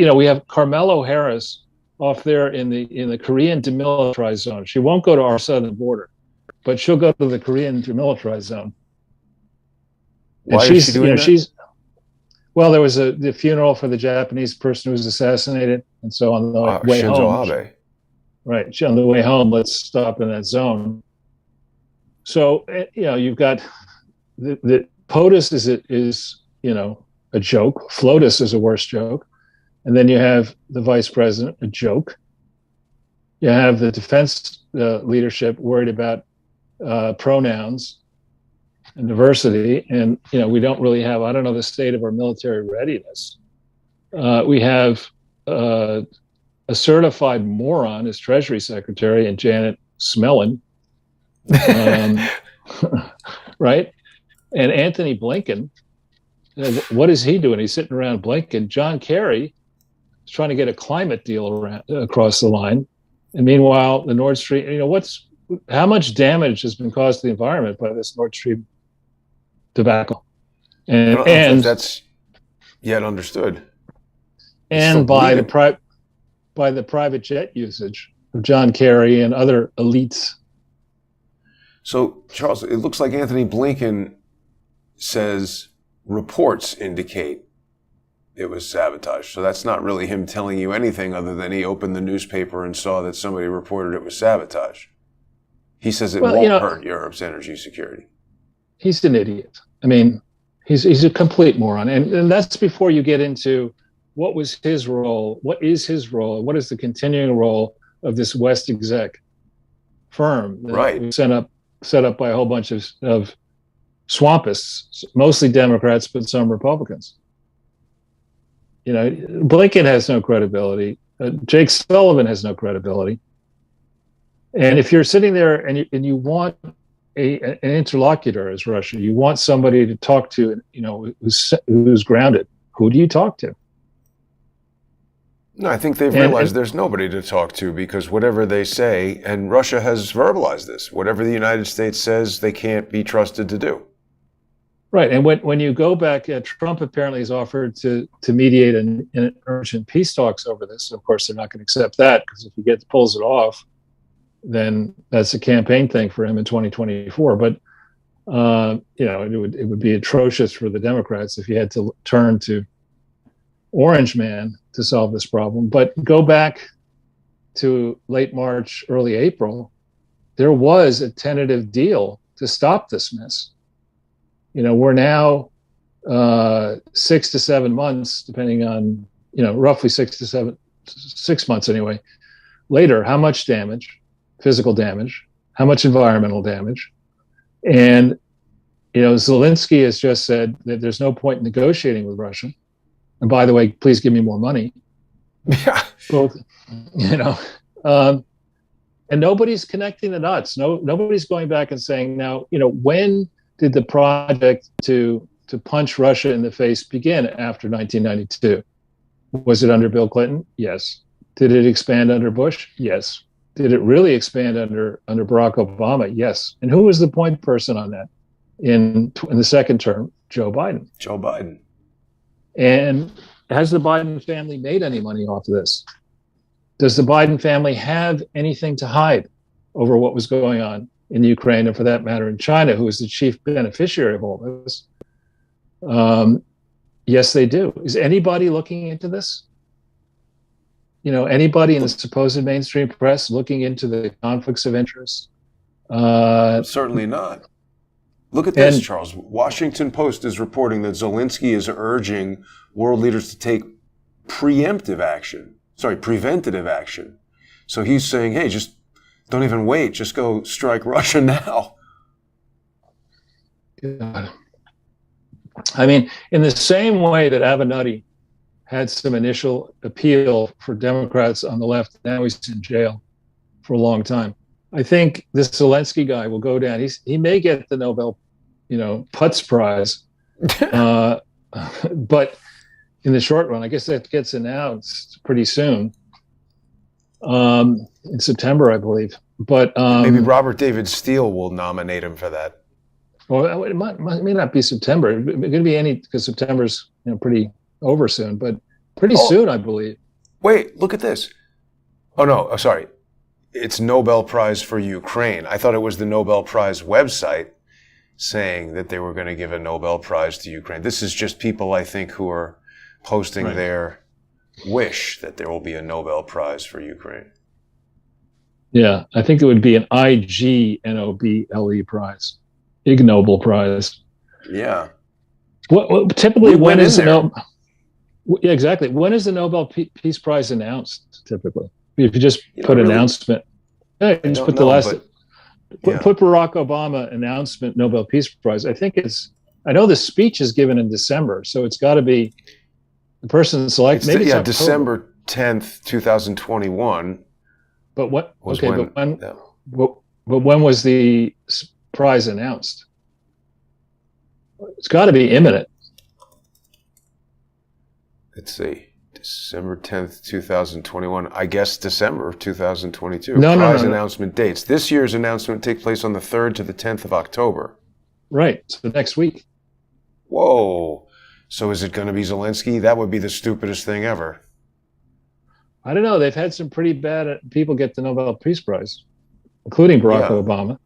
Carmelo Harris off there in the Korean demilitarized zone. She won't go to our southern border, but she'll go to the Korean demilitarized zone. Why is she doing that? Well, there was the funeral for the Japanese person who was assassinated, and so on the way Shinzo home, Abe. right? On the way home, let's stop in that zone. So you've got the POTUS is a joke. FLOTUS is a worse joke, and then you have the vice president, a joke. You have the defense leadership worried about pronouns and diversity, and we don't really have. I don't know the state of our military readiness. We have a certified moron as Treasury Secretary, and Janet Smellen, right? And Anthony Blinken, what is he doing? He's sitting around Blinken. John Kerry is trying to get a climate deal across the line, and meanwhile, the Nord Stream. How much damage has been caused to the environment by this Nord Stream debacle? And I don't know if that's yet understood. And by the private jet usage of John Kerry and other elites. So, Charles, it looks like Anthony Blinken says reports indicate it was sabotage. So that's not really him telling you anything other than he opened the newspaper and saw that somebody reported it was sabotage. He says it won't hurt Europe's energy security. He's an idiot. I mean, he's a complete moron. And that's before you get into what was his role, what is his role, what is the continuing role of this West exec firm that was set up by a whole bunch of swampists, mostly Democrats, but some Republicans. Blinken has no credibility. Jake Sullivan has no credibility. And if you're sitting there and you want an interlocutor as Russia, you want somebody to talk to, who's grounded. Who do you talk to? No, I think they've realized there's nobody to talk to, because whatever they say, and Russia has verbalized this, whatever the United States says, they can't be trusted to do. Right. And when you go back, Trump apparently has offered to mediate an urgent peace talks over this. Of course, they're not going to accept that, because if he pulls it off, then that's a campaign thing for him in 2024. But it would be atrocious for the Democrats if he had to turn to Orange Man to solve this problem. But go back to late March, early April, there was a tentative deal to stop this mess. We're now 6 to 7 months, depending on, roughly 6 months anyway, later. How much damage? Physical damage, how much environmental damage. And, Zelensky has just said that there's no point in negotiating with Russia. And by the way, please give me more money. Yeah. Both, and nobody's connecting the dots. Nobody's going back and saying, now, when did the project to punch Russia in the face begin after 1992? Was it under Bill Clinton? Yes. Did it expand under Bush? Yes. Did it really expand under Barack Obama? Yes. And who was the point person on that in the second term? Joe Biden. Joe Biden. And has the Biden family made any money off of this? Does the Biden family have anything to hide over what was going on in Ukraine, and for that matter in China, who is the chief beneficiary of all this? Yes, they do. Is anybody looking into this? Anybody in the supposed mainstream press looking into the conflicts of interest? Certainly not. Look at this, Charles. Washington Post is reporting that Zelensky is urging world leaders to take preventative action. So he's saying, hey, just don't even wait. Just go strike Russia now. God. I mean, in the same way that Avenatti had some initial appeal for Democrats on the left, now he's in jail for a long time. I think this Zelensky guy will go down. He may get the Nobel, Putz Prize, But in the short run, I guess that gets announced pretty soon, in September, I believe. But Maybe Robert David Steele will nominate him for that. well, it may not be September. It could be any, because September's pretty over soon, but pretty soon, I believe. Wait, look at this. Oh no, sorry. It's Nobel Prize for Ukraine. I thought it was the Nobel Prize website saying that they were going to give a Nobel Prize to Ukraine. This is just people, I think, who are posting their wish that there will be a Nobel Prize for Ukraine. Yeah, I think it would be an IGNOBLE prize, Ig Nobel Prize. Yeah. What typically, when is the Nobel? Yeah, exactly. When is the Nobel Peace Prize announced? Typically, if you just put announcement, yeah, you just put the last. Put Barack Obama announcement Nobel Peace Prize. I think it's. I know the speech is given in December, so it's got to be the person selected. Maybe it's December 10th, 2021. But what? Okay, but when was the prize announced? It's got to be imminent. Let's see. December 10th, 2021. I guess December of 2022. No, prize announcement dates. This year's announcement takes place on the 3rd to the 10th of October. Right. So next week. Whoa. So is it going to be Zelensky? That would be the stupidest thing ever. I don't know. They've had some pretty bad people get the Nobel Peace Prize, including Barack Obama.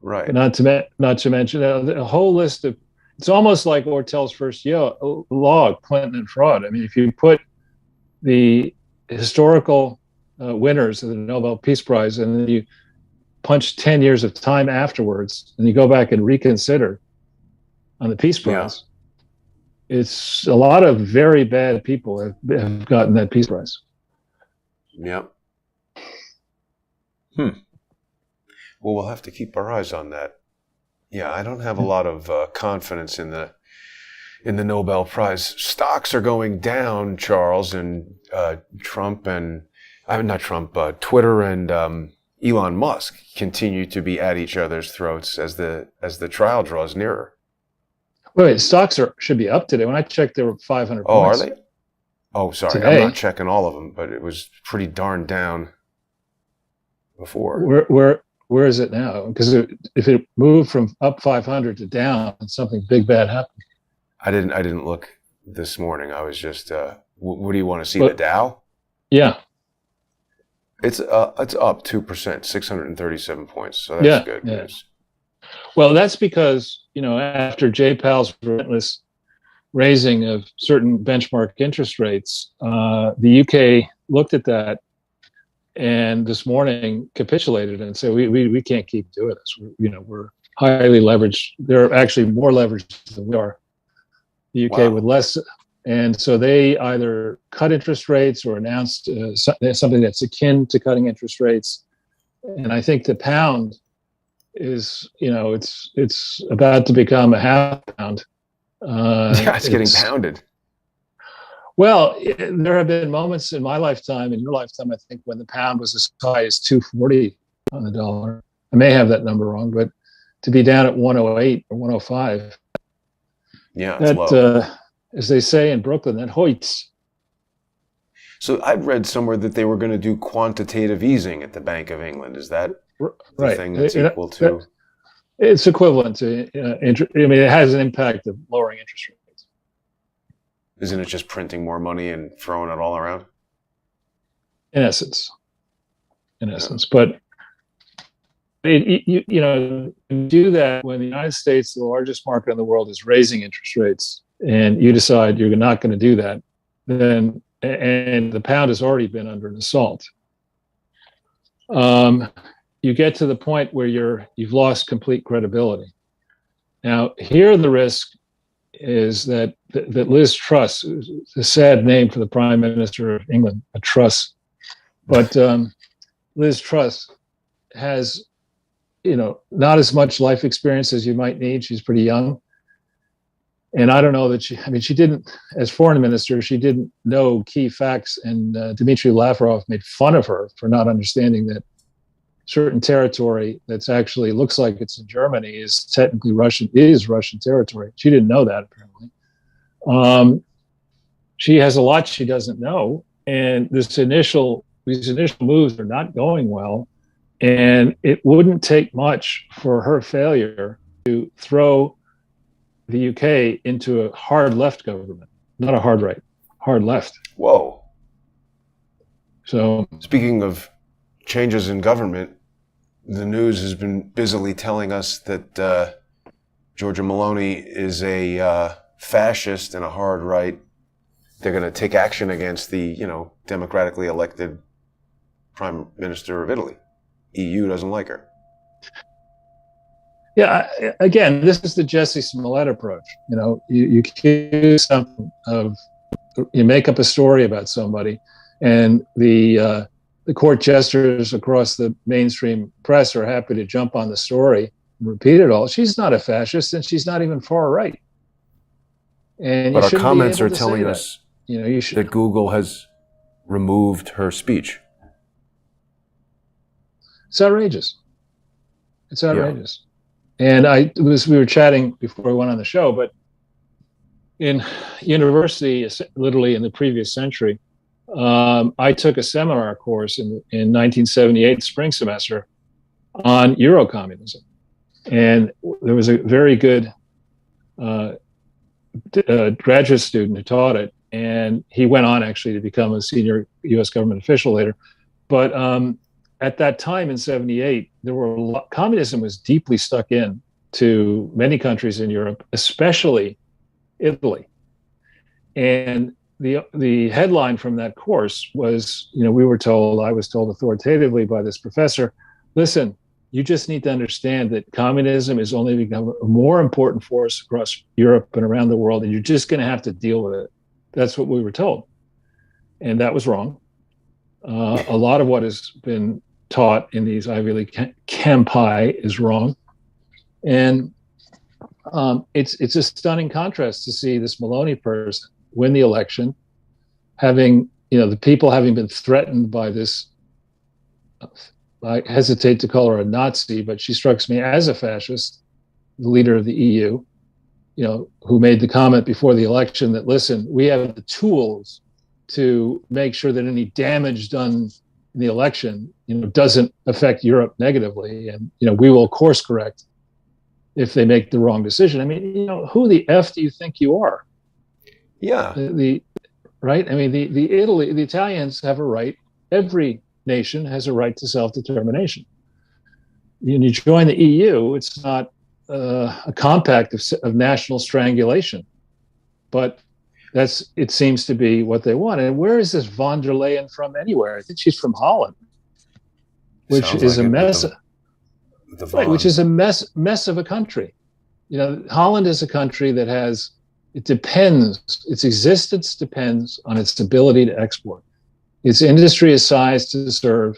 Right. But not to mention a whole list of. It's almost like Ortel's first law, Clinton and fraud. I mean, if you put the historical winners of the Nobel Peace Prize and then you punch 10 years of time afterwards and you go back and reconsider on the Peace Prize, it's a lot of very bad people have gotten that Peace Prize. Yep. Well, we'll have to keep our eyes on that. Yeah, I don't have a lot of confidence in the Nobel Prize. Stocks are going down, Charles, and Trump and Twitter and Elon Musk continue to be at each other's throats as the trial draws nearer. Wait, stocks should be up today. When I checked, they were 500 points. Oh, are they? Oh, sorry, today. I'm not checking all of them, but it was pretty darn down before. Where is it now? Because if it moved from up 500 to down, something big bad happened. I didn't look this morning. I was just. What do you want to see? The Dow? Yeah. It's up 2%, 637 points. So that's good news. Well, that's because after Jay Powell's relentless raising of certain benchmark interest rates, the UK looked at that. And this morning capitulated and said, we can't keep doing this. We're highly leveraged. They're actually more leveraged than we are. The UK with less. And so they either cut interest rates or announced something that's akin to cutting interest rates. And I think the pound is, it's about to become a half pound. It's getting pounded. Well, there have been moments in my lifetime, in your lifetime, I think, when the pound was as high as 240 on the dollar. I may have that number wrong, but to be down at 108 or 105, it's low. As they say in Brooklyn, that hoits. So I've read somewhere that they were going to do quantitative easing at the Bank of England. Is that the thing that's equal to? It's equivalent to it has an impact of lowering interest rates. Isn't it just printing more money and throwing it all around? In essence. But you do that when the United States, the largest market in the world, is raising interest rates, and you decide you're not going to do that, then and the pound has already been under an assault. You get to the point where you've lost complete credibility. Now, here the risk is that Liz Truss, a sad name for the Prime Minister of England, a Truss, but Liz Truss has, not as much life experience as you might need. She's pretty young. And I don't know that she didn't, as foreign minister, she didn't know key facts. And Dmitry Lavrov made fun of her for not understanding that certain territory that's actually looks like it's in Germany is technically Russian territory. She didn't know that, apparently. She has a lot she doesn't know, and these initial moves are not going well. And it wouldn't take much for her failure to throw the UK into a hard left government, not a hard right, hard left. Whoa. So, speaking of changes in government, the news has been busily telling us that Giorgia Maloney is a fascist and a hard right. They're going to take action against the, democratically elected Prime Minister of Italy. EU doesn't like her. Yeah, again, this is the Jesse Smollett approach. You accuse something of, you make up a story about somebody, and the court jesters across the mainstream press are happy to jump on the story and repeat it all. She's not a fascist, and she's not even far right. And but our comments are telling us that Google has removed her speech. It's outrageous. It's outrageous. Yeah. And we were chatting before we went on the show, but in university, literally in the previous century, I took a seminar course in 1978 spring semester on Eurocommunism. And there was a very good graduate student who taught it, and he went on actually to become a senior U.S. government official later. But at that time in 78, communism was deeply stuck in to many countries in Europe, especially Italy. And the headline from that course was, I was told authoritatively by this professor, listen, you just need to understand that communism is only become a more important force across Europe and around the world, and you're just going to have to deal with it. That's what we were told. And that was wrong. A lot of what has been taught in these Ivy League campi is wrong. And it's a stunning contrast to see this Maloney person win the election, having, the people having been threatened by this, I hesitate to call her a Nazi, but she strikes me as a fascist, the leader of the EU, who made the comment before the election that, listen, we have the tools to make sure that any damage done in the election, doesn't affect Europe negatively. And, we will course correct if they make the wrong decision. I mean, who the F do you think you are? Yeah. Right? I mean, the Italians have a right. Every nation has a right to self-determination. You join the EU, it's not a compact of national strangulation, but it seems to be what they want. And where is this von der Leyen from anywhere? I think she's from Holland, which is a mess. Right, which is a mess of a country. Holland is a country that its existence depends on its ability to export. Its industry is sized to serve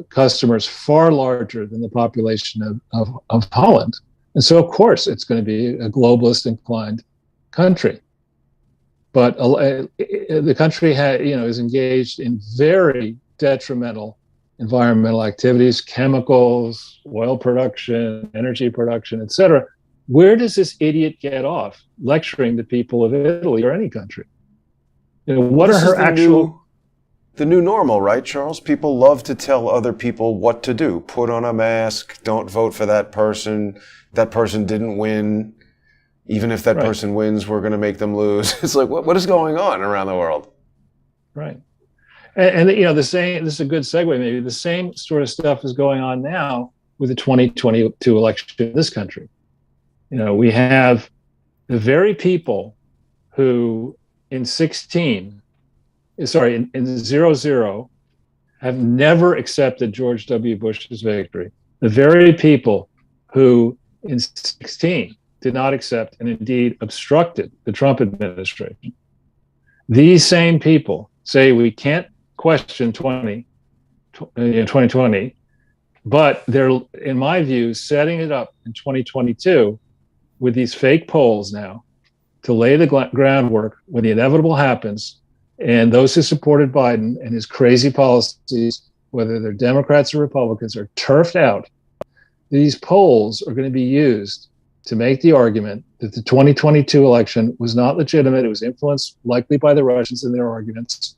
customers far larger than the population of Holland. And so, of course, it's going to be a globalist inclined country. But the country is engaged in very detrimental environmental activities, chemicals, oil production, energy production, et cetera. Where does this idiot get off lecturing the people of Italy or any country? What are her actual... The new normal, right, Charles? People love to tell other people what to do. Put on a mask, don't vote for that person didn't win. Even if that person wins, we're going to make them lose. It's like, what is going on around the world? Right. And the same, this is a good segue maybe, the same sort of stuff is going on now with the 2022 election in this country. We have the very people who in 00 have never accepted George W. Bush's victory. The very people who in 16 did not accept and indeed obstructed the Trump administration. These same people say we can't question 2020, but they're, in my view, setting it up in 2022 with these fake polls now to lay the groundwork when the inevitable happens, and those who supported Biden and his crazy policies, whether they're Democrats or Republicans, are turfed out. These polls are going to be used to make the argument that the 2022 election was not legitimate. It was influenced likely by the Russians in their arguments.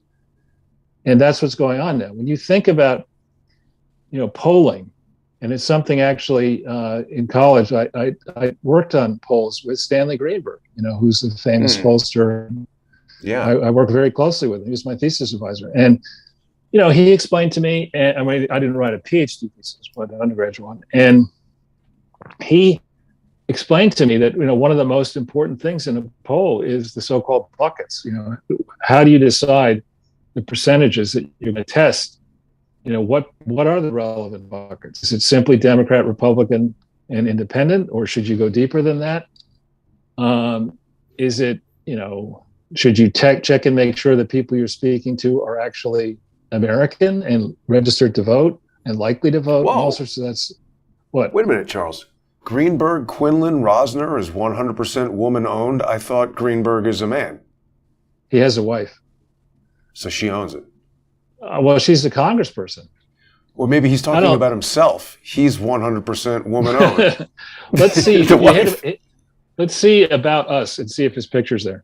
And that's what's going on now. When you think about, polling, and it's something actually in college, I worked on polls with Stanley Greenberg, who's a famous pollster. Yeah. I worked very closely with him. He was my thesis advisor. And, he explained to me, and I didn't write a PhD thesis, but an undergraduate one. And he explained to me that, one of the most important things in a poll is the so-called buckets. How do you decide the percentages that you're going to test? What are the relevant buckets? Is it simply Democrat, Republican, and Independent, or should you go deeper than that? Is it, should you check and make sure that people you're speaking to are actually American and registered to vote and likely to vote? And all sorts of that's what. Wait a minute, Charles. Greenberg, Quinlan, Rosner is 100% woman-owned. I thought Greenberg is a man. He has a wife. So she owns it. Well, she's a congressperson. Or maybe he's talking about himself. He's 100% woman-owned. Let's see. Let's see About Us and see if his picture's there.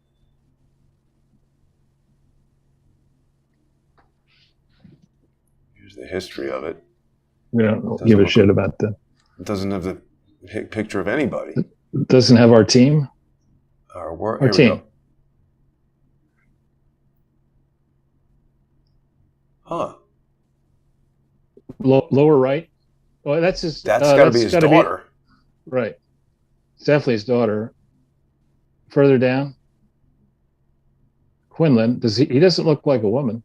Here's the history of it. We don't give a shit about that. It doesn't have the picture of anybody. It doesn't have our team. Our team. Huh. Lower right. Well, that's his. That's got to be his daughter. Right. It's definitely his daughter. Further down. Quinlan. He doesn't look like a woman,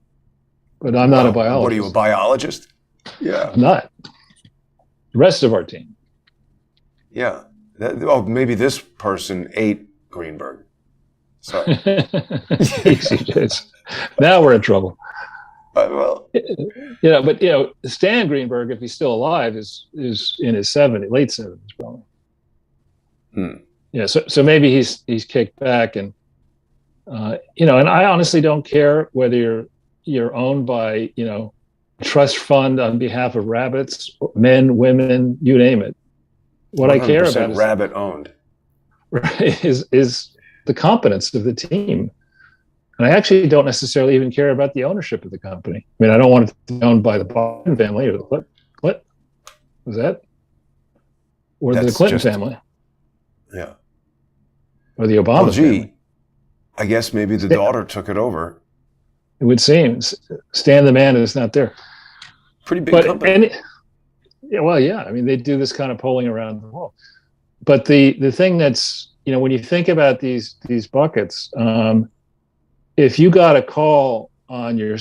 but I'm not a biologist. What are you, a biologist? Yeah. I'm not. The rest of our team. Yeah. Maybe this person ate Greenberg. Sorry. Now we're in trouble. Well, but Stan Greenberg, if he's still alive, is in his late 70s, probably. Yeah, so maybe he's kicked back, and and I honestly don't care whether you're owned by trust fund on behalf of rabbits, men, women, you name it. What I care about is rabbit owned. is the competence of the team. And I actually don't necessarily even care about the ownership of the company. I mean, I don't want it to be owned by the Biden family or what was that? Or the Clinton family. Yeah. Or the Obama family. I guess maybe the daughter took it over. It would seem. Stan the man is not there. Pretty big company. I mean, they do this kind of polling around the world. But the thing that's, when you think about these buckets, if you got a call on your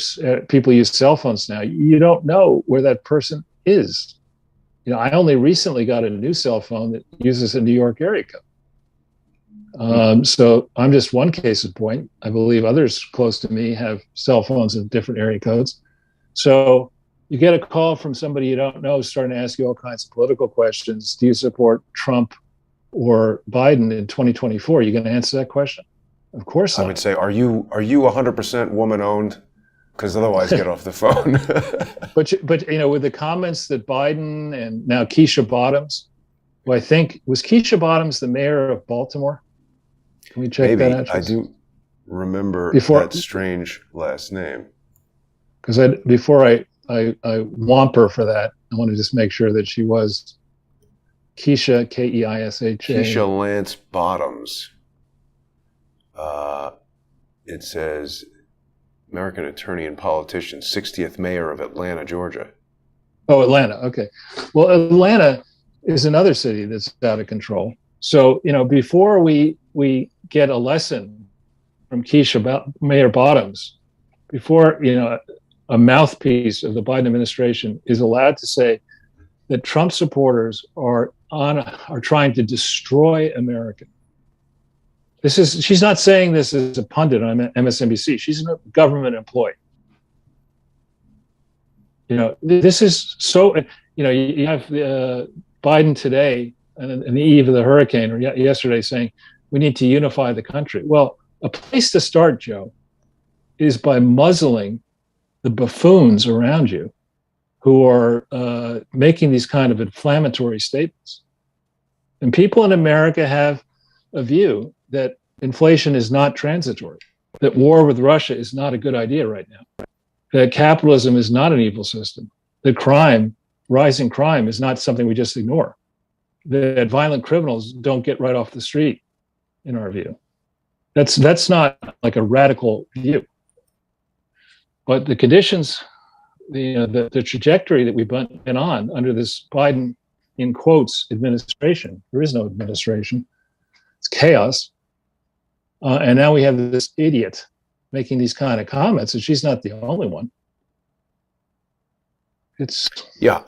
people use cell phones now, you don't know where that person is. I only recently got a new cell phone that uses a New York area code. So I'm just one case in point. I believe others close to me have cell phones in different area codes. So you get a call from somebody you don't know starting to ask you all kinds of political questions. Do you support Trump or Biden in 2024? Are you going to answer that question? Of course not. I would say, are you 100% woman-owned? Because otherwise, get off the phone. But with the comments that Biden and now Keisha Bottoms, who I think was Keisha Bottoms the mayor of Baltimore? Can we check that out? I do remember that strange last name. Because before I whomp her for that, I want to just make sure that she was Keisha, Keisha. Keisha Lance Bottoms. It says American attorney and politician, 60th mayor of Atlanta, Georgia. Oh, Atlanta. Okay. Well, Atlanta is another city that's out of control. So, before we get a lesson from Keisha Mayor Bottoms, before, a mouthpiece of the Biden administration is allowed to say that Trump supporters are trying to destroy America. She's not saying this as a pundit on MSNBC. She's a government employee. This is so, you have Biden today and the eve of the hurricane or yesterday saying, we need to unify the country. Well, a place to start, Joe, is by muzzling the buffoons around you who are making these kind of inflammatory statements. And people in America have a view that inflation is not transitory, that war with Russia is not a good idea right now, that capitalism is not an evil system, that rising crime is not something we just ignore, that violent criminals don't get right off the street, in our view. That's not like a radical view. But the conditions, the trajectory that we've been on under this Biden, in quotes, administration, there is no administration, it's chaos. And now we have this idiot making these kind of comments, and she's not the only one. Yeah.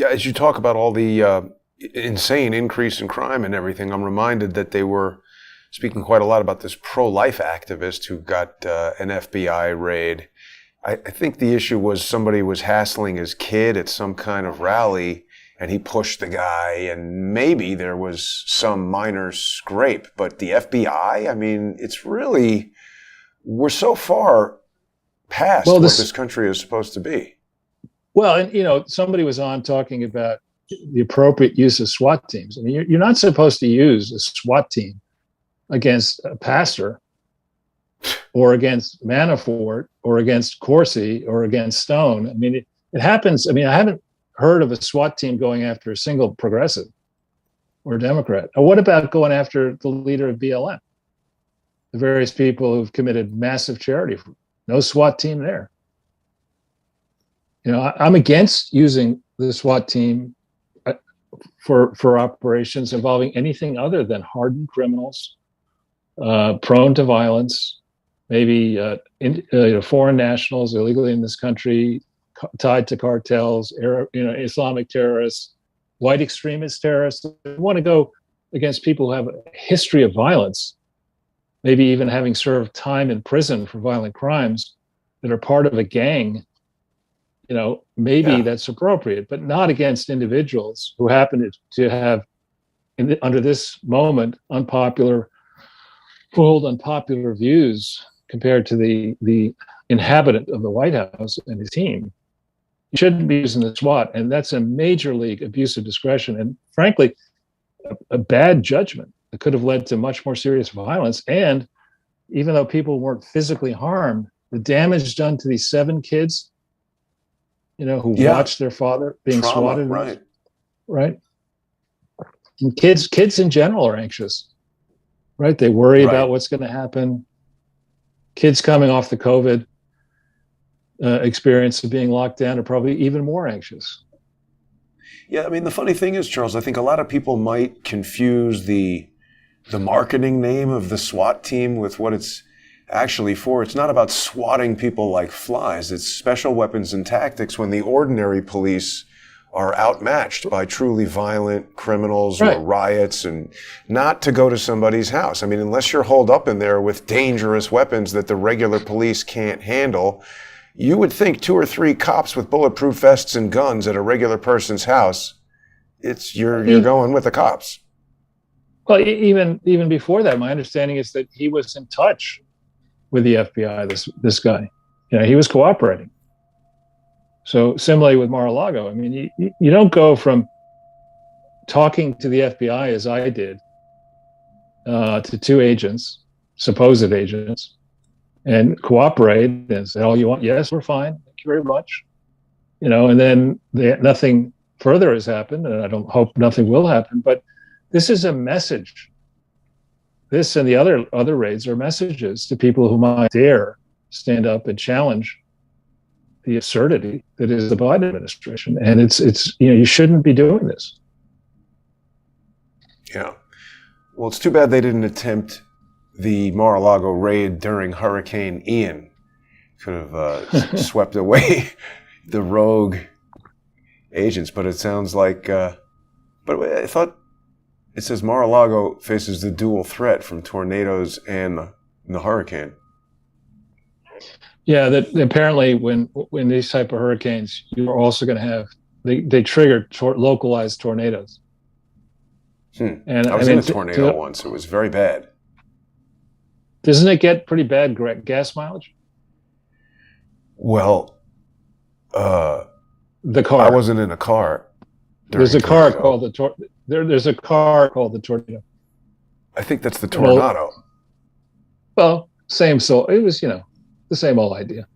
As you talk about all the insane increase in crime and everything, I'm reminded that they were speaking quite a lot about this pro-life activist who got an FBI raid. I think the issue was somebody was hassling his kid at some kind of rally, and he pushed the guy, and maybe there was some minor scrape. But the FBI, I mean, it's really, we're so far past what this country is supposed to be. Well, and, somebody was on talking about the appropriate use of SWAT teams. I mean, you're not supposed to use a SWAT team against a pastor or against Manafort or against Corsi or against Stone. I mean, it happens. I mean, I haven't heard of a SWAT team going after a single progressive or Democrat. Or what about going after the leader of BLM? The various people who've committed massive charity. No SWAT team there. I'm against using the SWAT team for operations involving anything other than hardened criminals, prone to violence, maybe foreign nationals illegally in this country, tied to cartels, Islamic terrorists, white extremist terrorists. We want to go against people who have a history of violence, maybe even having served time in prison for violent crimes, that are part of a gang. Maybe that's appropriate, but not against individuals who happen to have, under this moment, unpopular views compared to the inhabitant of the White House and his team. You shouldn't be using the SWAT, and that's a major league abuse of discretion, and frankly, a bad judgment that could have led to much more serious violence. And even though people weren't physically harmed, the damage done to these 7 kids, who watched their father being swatted, right? And kids in general are anxious, right? They worry about what's going to happen. Kids coming off the COVID experience of being locked down are probably even more anxious. Yeah, I mean, the funny thing is, Charles, I think a lot of people might confuse the marketing name of the SWAT team with what it's actually for. It's not about swatting people like flies. It's special weapons and tactics when the ordinary police are outmatched by truly violent criminals or riots, and not to go to somebody's house. I mean, unless you're holed up in there with dangerous weapons that the regular police can't handle, you would think 2 or 3 cops with bulletproof vests and guns at a regular person's house, you're going with the cops. Well, even before that, my understanding is that he was in touch with the FBI, this guy. He was cooperating. So similarly with Mar-a-Lago, I mean, you don't go from talking to the FBI, as I did, to 2 agents, supposed agents, and cooperate and say, "Oh, you want? Yes, we're fine. Thank you very much." And then nothing further has happened, and I don't hope nothing will happen. But this is a message. This and the other raids are messages to people who might dare stand up and challenge the absurdity that is the Biden administration. And it's you shouldn't be doing this. Yeah. Well, it's too bad they didn't attempt the Mar-a-Lago raid during Hurricane Ian. Could have swept away the rogue agents, but it sounds like. But I thought it says Mar-a-Lago faces the dual threat from tornadoes and the hurricane. Yeah, that apparently when these type of hurricanes, you're also going to have they trigger localized tornadoes. And I was in a tornado once. It was very bad. Doesn't it get pretty bad gas mileage? Well, the car. I wasn't in a car. There's a car called the There's a car called the Tornado. I think that's the Tornado. Well, same. So it was, the same old idea.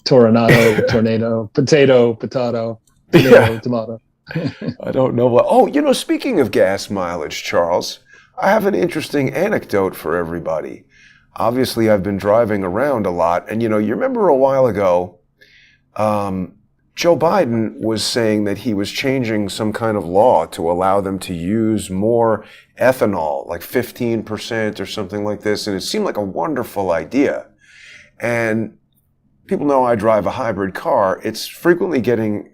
Tornado, tornado, potato, tomato, tomato. I don't know what. Oh, speaking of gas mileage, Charles, I have an interesting anecdote for everybody. Obviously, I've been driving around a lot, and you remember a while ago, Joe Biden was saying that he was changing some kind of law to allow them to use more ethanol, like 15% or something like this, and it seemed like a wonderful idea. And people know I drive a hybrid car. It's frequently getting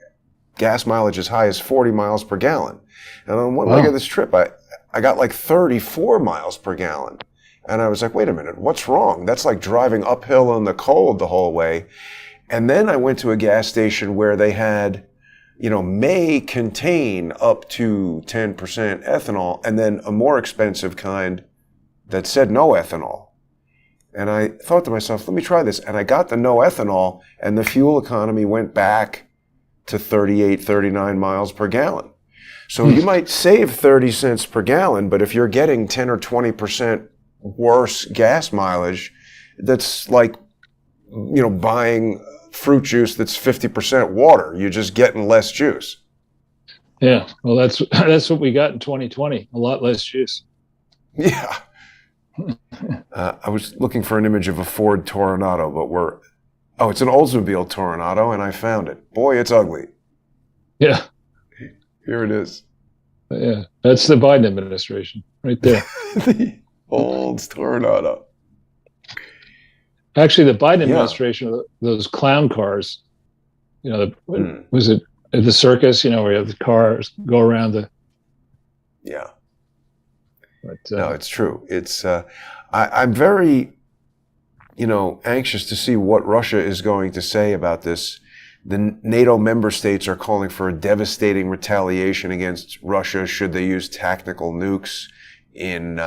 gas mileage as high as 40 miles per gallon. And on one leg of this trip, I got like 34 miles per gallon. And I was like, wait a minute, what's wrong? That's like driving uphill in the cold the whole way. And then I went to a gas station where they had, may contain up to 10% ethanol, and then a more expensive kind that said no ethanol. And I thought to myself, let me try this. And I got the no ethanol, and the fuel economy went back to 38, 39 miles per gallon. So you might save 30 cents per gallon, but if you're getting 10 or 20% worse gas mileage, that's like, buying fruit juice that's 50% water. You're just getting less juice. Yeah. Well, that's what we got in 2020. A lot less juice. Yeah. I was looking for an image of a Ford Toronado, but it's an Oldsmobile Toronado, and I found it. Boy, it's ugly. Yeah. Here it is. Yeah. That's the Biden administration right there. The old Toronado. Actually, the Biden administration, those clown cars, was it at the circus, where you have the cars go around the... Yeah. But, no, it's true. It's I'm very, anxious to see what Russia is going to say about this. The NATO member states are calling for a devastating retaliation against Russia should they use tactical nukes in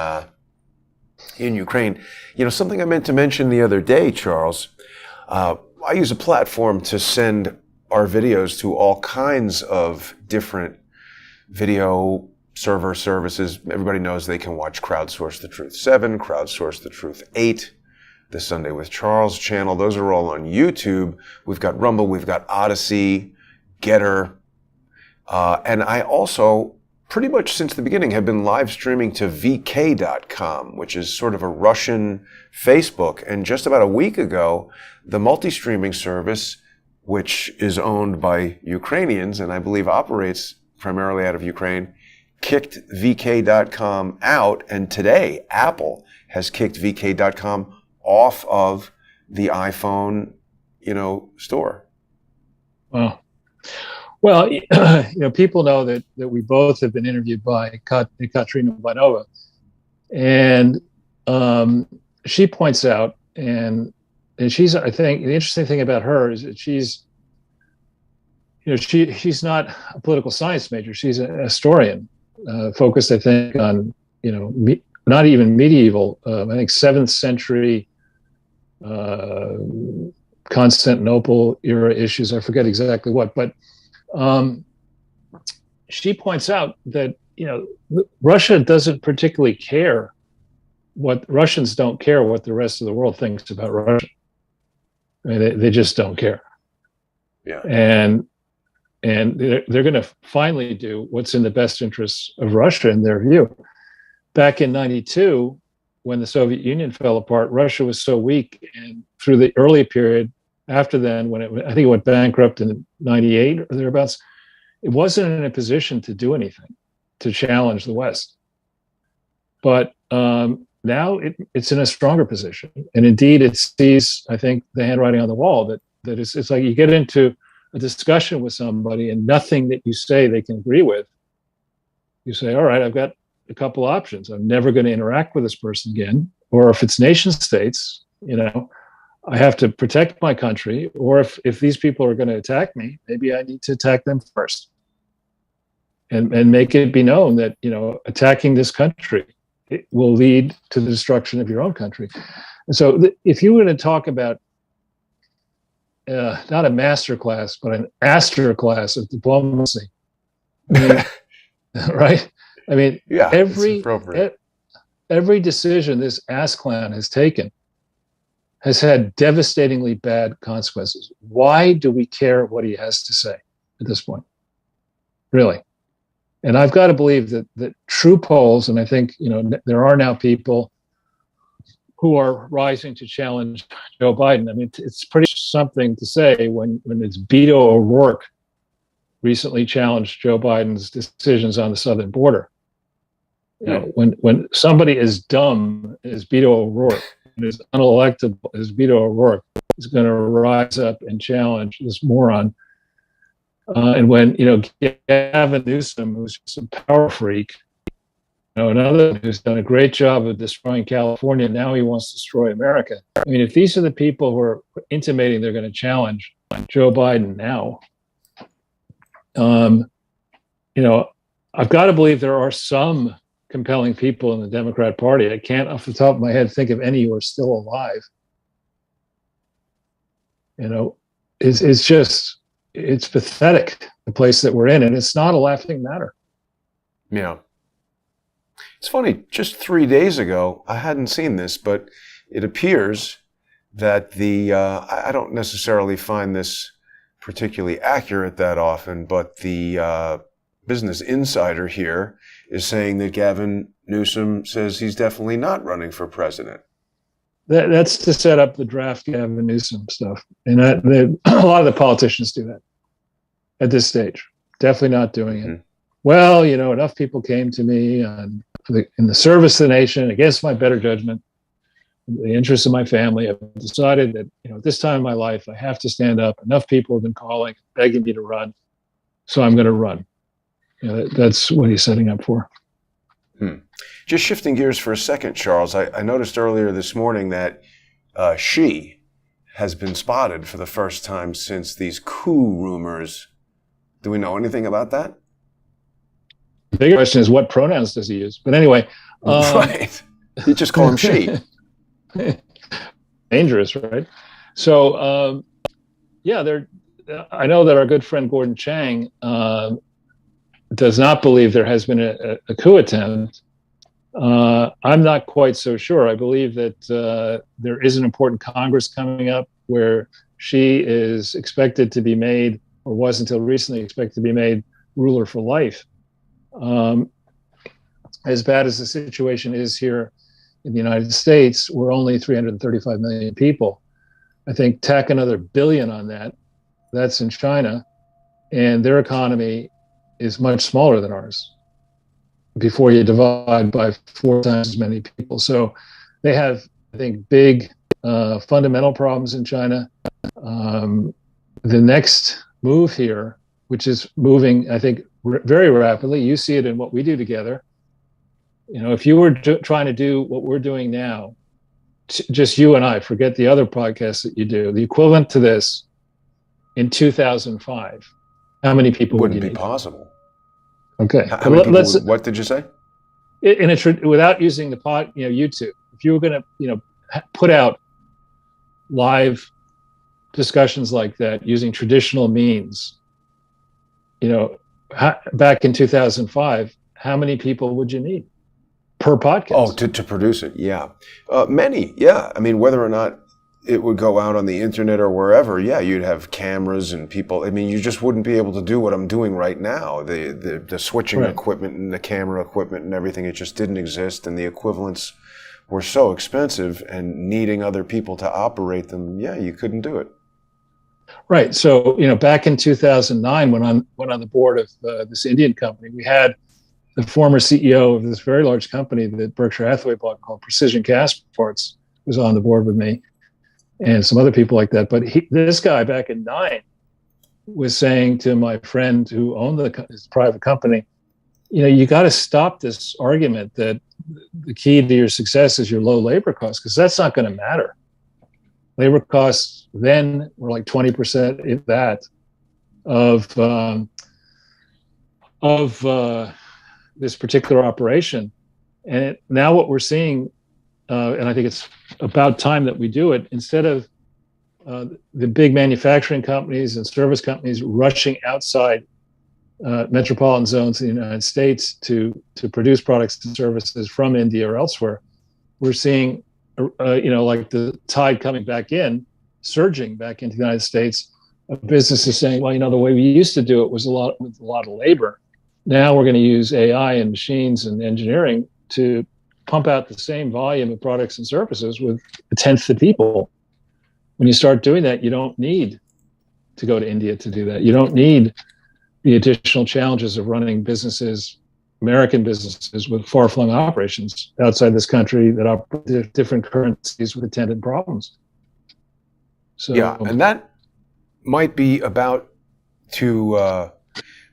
Ukraine. Something I meant to mention the other day, Charles, I use a platform to send our videos to all kinds of different video server services. Everybody knows they can watch Crowdsource the Truth 7, Crowdsource the Truth 8, the Sunday with Charles channel. Those are all on YouTube. We've got Rumble, we've got Odyssey, Getter. And I also, pretty much since the beginning, have been live streaming to VK.com, which is sort of a Russian Facebook. And just about a week ago, the multi-streaming service, which is owned by Ukrainians and I believe operates primarily out of Ukraine, kicked VK.com out. And today, Apple has kicked VK.com off of the iPhone, store. Wow. Well, people know that we both have been interviewed by Katrine Santer, and she points out, and she's, I think, the interesting thing about her is that she's not a political science major. She's a historian, focused, I think, on not even medieval, I think 7th century Constantinople era issues. I forget exactly what, but she points out that Russia doesn't particularly care Russians don't care what the rest of the world thinks about Russia. I mean, they just don't care. Yeah. And they're going to finally do what's in the best interests of Russia in their view. Back in '92, when the Soviet Union fell apart, Russia was so weak, and through the early period after then, when I think it went bankrupt in '98 or thereabouts, it wasn't in a position to do anything to challenge the West. But now it's in a stronger position, and indeed it sees, I think, the handwriting on the wall that it's like you get into a discussion with somebody and nothing that you say they can agree with. You say, all right, I've got a couple options. I'm never going to interact with this person again. Or if it's nation states, I have to protect my country. Or if these people are going to attack me, maybe I need to attack them first. And make it be known that, attacking this country, it will lead to the destruction of your own country. And so if you were to talk about not a master class, but an aster class of diplomacy, right? I mean, Yeah, it's appropriate. every decision this ass clown has taken has had devastatingly bad consequences. Why do we care what he has to say at this point? Really? And I've got to believe that true polls, and I think there are now people who are rising to challenge Joe Biden. I mean, it's pretty something to say when it's Beto O'Rourke recently challenged Joe Biden's decisions on the southern border. When somebody as dumb as Beto O'Rourke and as unelectable as Beto O'Rourke is going to rise up and challenge this moron, and when Gavin Newsom, who's just a power freak, another who's done a great job of destroying California, now he wants to destroy America. I mean, if these are the people who are intimating they're going to challenge Joe Biden now, I've got to believe there are some compelling people in the Democrat Party. I can't, off the top of my head, think of any who are still alive. It's pathetic, the place that we're in, and it's not a laughing matter. Yeah. It's funny, just 3 days ago, I hadn't seen this, but it appears that I don't necessarily find this particularly accurate that often, but the Business Insider here is saying that Gavin Newsom says he's definitely not running for president. That's to set up the draft Gavin Newsom stuff. And a lot of the politicians do that at this stage. Definitely not doing it. Mm-hmm. Well, enough people came to me in the service of the nation, against my better judgment, the interests of my family. I've decided that, at this time in my life, I have to stand up. Enough people have been calling, begging me to run, so I'm going to run. That's what he's setting up for. Just shifting gears for a second, Charles, I noticed earlier this morning that Xi has been spotted for the first time since these coup rumors. Do we know anything about that? The bigger question is, what pronouns does he use? But anyway. Right. You just call him Xi. Dangerous, right? So, I know that our good friend Gordon Chang does not believe there has been a coup attempt. I'm not quite so sure. I believe that there is an important Congress coming up where Xi is expected to be made, or was until recently expected to be made, ruler for life. As bad as the situation is here in the United States, we're only 335 million people. I think tack another billion on that. That's in China, and their economy is much smaller than ours before you divide by 4 times as many people. So they have, I think, big fundamental problems in China. The next move here, which is moving, I think, very rapidly, you see it in what we do together. If you were trying to do what we're doing now, just you and I, forget the other podcasts that you do, the equivalent to this in 2005, how many people would you need? Wouldn't be possible. Okay. How many people what did you say? Without using the YouTube, if you were going to, put out live discussions like that using traditional means, back in 2005, how many people would you need per podcast? Oh, to produce it, yeah. Many, yeah. I mean, whether or not it would go out on the internet or wherever, yeah, you'd have cameras and people. I mean, you just wouldn't be able to do what I'm doing right now. The switching equipment and the camera equipment and everything, it just didn't exist, and the equivalents were so expensive, and needing other people to operate them, yeah, you couldn't do it. Right. So, back in 2009, when I went on the board of this Indian company, we had the former CEO of this very large company that Berkshire Hathaway bought called Precision Cast Parts was on the board with me, and some other people like that. But this guy back in 2009 was saying to my friend who owned his private company, you got to stop this argument that the key to your success is your low labor costs, because that's not going to matter. Labor costs then were like 20%, if that, of this particular operation. And now what we're seeing, and I think it's about time that we do it, instead of the big manufacturing companies and service companies rushing outside metropolitan zones in the United States to produce products and services from India or elsewhere, we're seeing, like the tide coming back in, surging back into the United States. Businesses saying, well, the way we used to do it was with a lot of labor. Now we're going to use AI and machines and engineering to pump out the same volume of products and services with a tenth the people. When you start doing that, you don't need to go to India to do that. You don't need the additional challenges of running businesses, American businesses with far-flung operations outside this country that operate different currencies with attendant problems. So, yeah, and that might be about to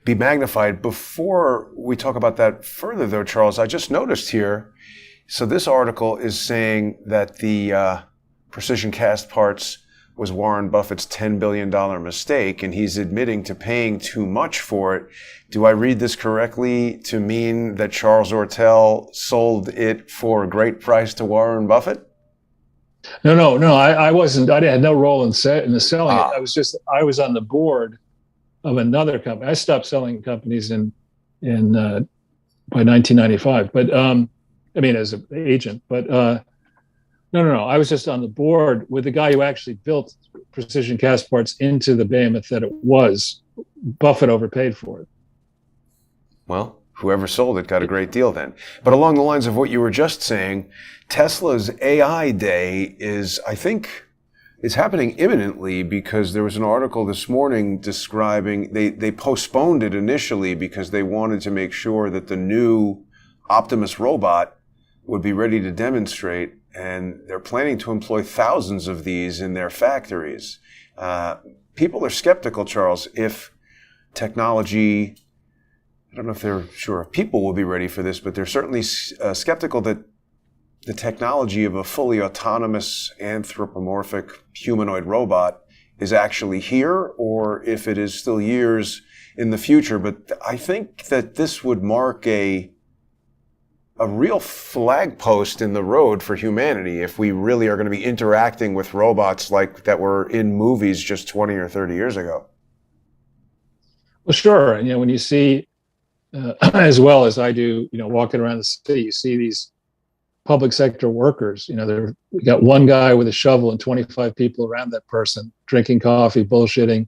be magnified. Before we talk about that further, though, Charles, I just noticed here, so this article is saying that the precision cast parts was Warren Buffett's $10 billion mistake, and he's admitting to paying too much for it. Do I read this correctly to mean that Charles Ortel sold it for a great price to Warren Buffett? No. I wasn't. I had no role in the selling it. I was on the board of another company. I stopped selling companies by 1995. But as an agent. But no. I was just on the board with the guy who actually built precision cast parts into the behemoth that it was. Buffett overpaid for it. Well, whoever sold it got a great deal then. But along the lines of what you were just saying, Tesla's AI day is happening imminently, because there was an article this morning describing they postponed it initially because they wanted to make sure that the new Optimus robot would be ready to demonstrate, and they're planning to employ thousands of these in their factories. People are skeptical, Charles, if technology, I don't know if they're sure if people will be ready for this, but they're certainly skeptical that the technology of a fully autonomous, anthropomorphic humanoid robot is actually here, or if it is still years in the future. But I think that this would mark a real flagpost in the road for humanity if we really are going to be interacting with robots like that were in movies just 20 or 30 years ago. Well, sure. And, when you see, as well as I do, walking around the city, you see these public sector workers. We got one guy with a shovel and 25 people around that person drinking coffee, bullshitting.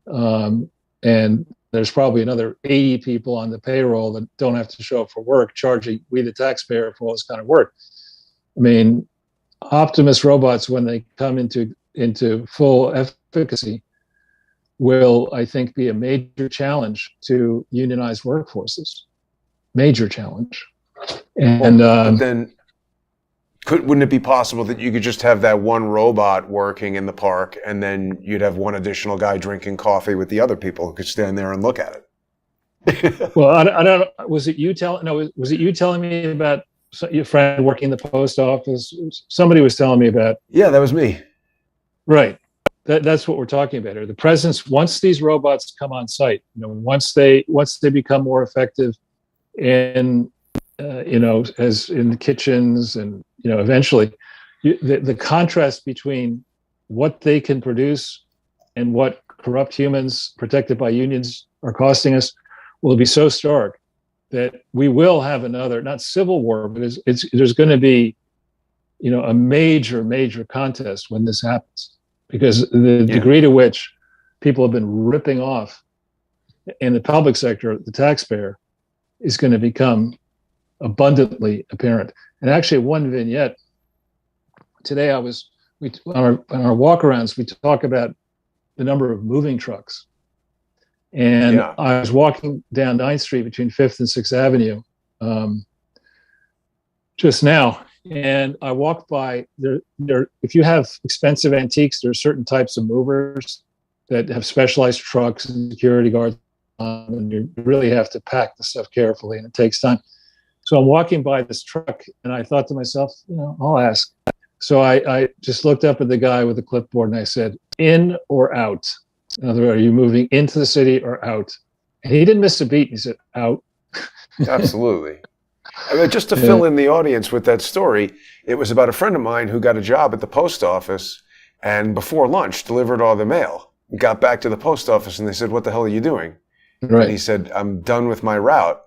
And there's probably another 80 people on the payroll that don't have to show up for work, charging we, the taxpayer, for all this kind of work. Optimus robots, when they come into full efficacy, will, I think, be a major challenge to unionized workforces. Major challenge. And then wouldn't it be possible that you could just have that one robot working in the park, and then you'd have one additional guy drinking coffee with the other people who could stand there and look at it? Well, I don't know. Was it you telling me about your friend working in the post office? Somebody was telling me about. Yeah, that was me. Right. That's what we're talking about here. The presence, once these robots come on site, once they become more effective in, as in the kitchens, and eventually, the contrast between what they can produce and what corrupt humans protected by unions are costing us will be so stark that we will have another, not civil war, but there's going to be, a major contest when this happens, because the degree to which people have been ripping off in the public sector, the taxpayer, is going to become abundantly apparent. And actually, one vignette today, on our walk-arounds, we talk about the number of moving trucks. And I was walking down 9th Street between 5th and 6th Avenue just now, and I walked by there. If you have expensive antiques, there are certain types of movers that have specialized trucks and security guards on, and you really have to pack the stuff carefully, and it takes time. So I'm walking by this truck, and I thought to myself, I'll ask. So I just looked up at the guy with the clipboard, and I said, "In or out? In other words, are you moving into the city or out?" And he didn't miss a beat. He said, "Out." Absolutely. Just to fill in the audience with that story, it was about a friend of mine who got a job at the post office, and before lunch delivered all the mail. Got back to the post office, and they said, "What the hell are you doing?" And he Right. said, I'm done with my route.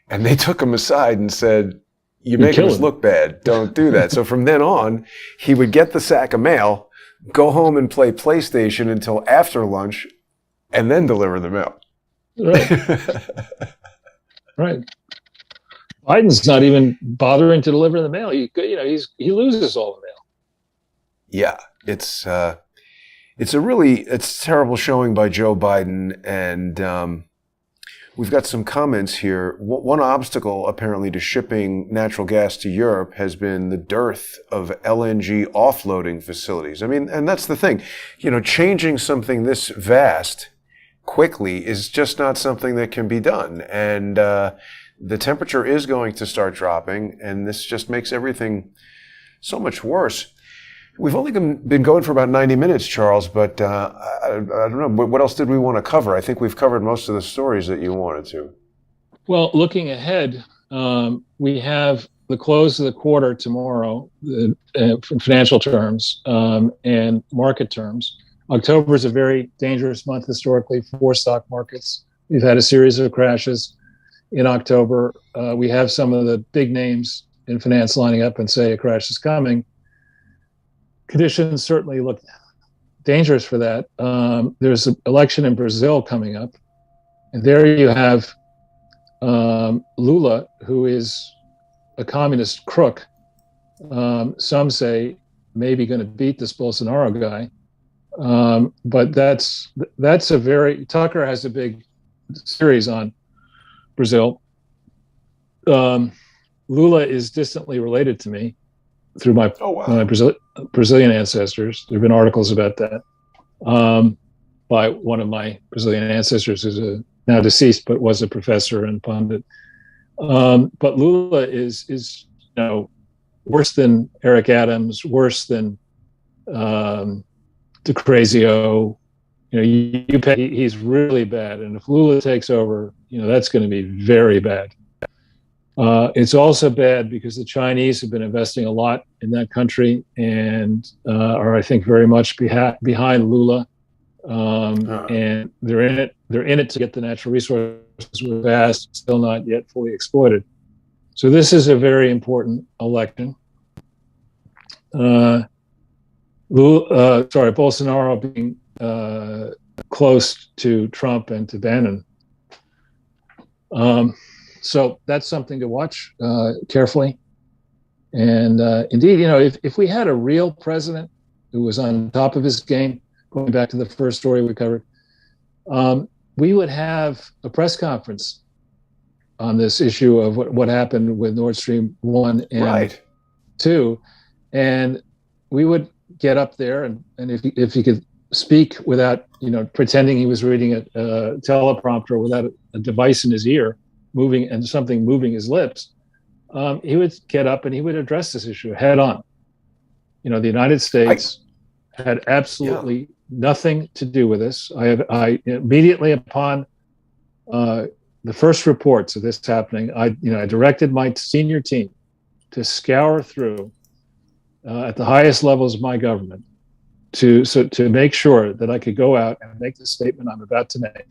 And they took him aside and said, you're You making kill us him. look bad. Don't do that. So from then on, he would get the sack of mail, go home and play PlayStation until after lunch, and then deliver the mail. Right. Right. Biden's not even bothering to deliver the mail. He loses all the mail. Yeah, it's a terrible showing by Joe Biden, and we've got some comments here. One obstacle apparently to shipping natural gas to Europe has been the dearth of LNG offloading facilities. I mean, and that's the thing, changing something this vast quickly is just not something that can be done, and the temperature is going to start dropping, and this just makes everything so much worse. We've only been going for about 90 minutes, Charles, but I don't know. What else did we want to cover? I think we've covered most of the stories that you wanted to. Well, looking ahead, we have the close of the quarter tomorrow in financial terms and market terms. October is a very dangerous month historically for stock markets. We've had a series of crashes in October. We have some of the big names in finance lining up and say a crash is coming. Conditions certainly look dangerous for that. There's an election in Brazil coming up, and there you have Lula, who is a communist crook. Some say maybe going to beat this Bolsonaro guy, but that's a very Tucker has a big series on Brazil. Lula is distantly related to me through my Brazilian ancestors. There have been articles about that by one of my Brazilian ancestors, who's now deceased, but was a professor and pundit. But Lula is worse than Eric Adams, worse than DeCrazio. He's really bad, and if Lula takes over, that's going to be very bad. It's also bad because the Chinese have been investing a lot in that country and are, I think, very much behind Lula. And they're in it. They're in it to get the natural resources we're vast, still not yet fully exploited. So this is a very important election. Bolsonaro being close to Trump and to Bannon. So that's something to watch carefully. And indeed, if we had a real president who was on top of his game, going back to the first story we covered, we would have a press conference on this issue of what happened with Nord Stream 1 and 2. And we would get up there, and if he could speak without, pretending he was reading a teleprompter without a device in his ear, moving his lips, he would get up and he would address this issue head on. The United States had absolutely nothing to do with this. I immediately upon the first reports of this happening, I directed my senior team to scour through at the highest levels of my government to make sure that I could go out and make the statement I'm about to make.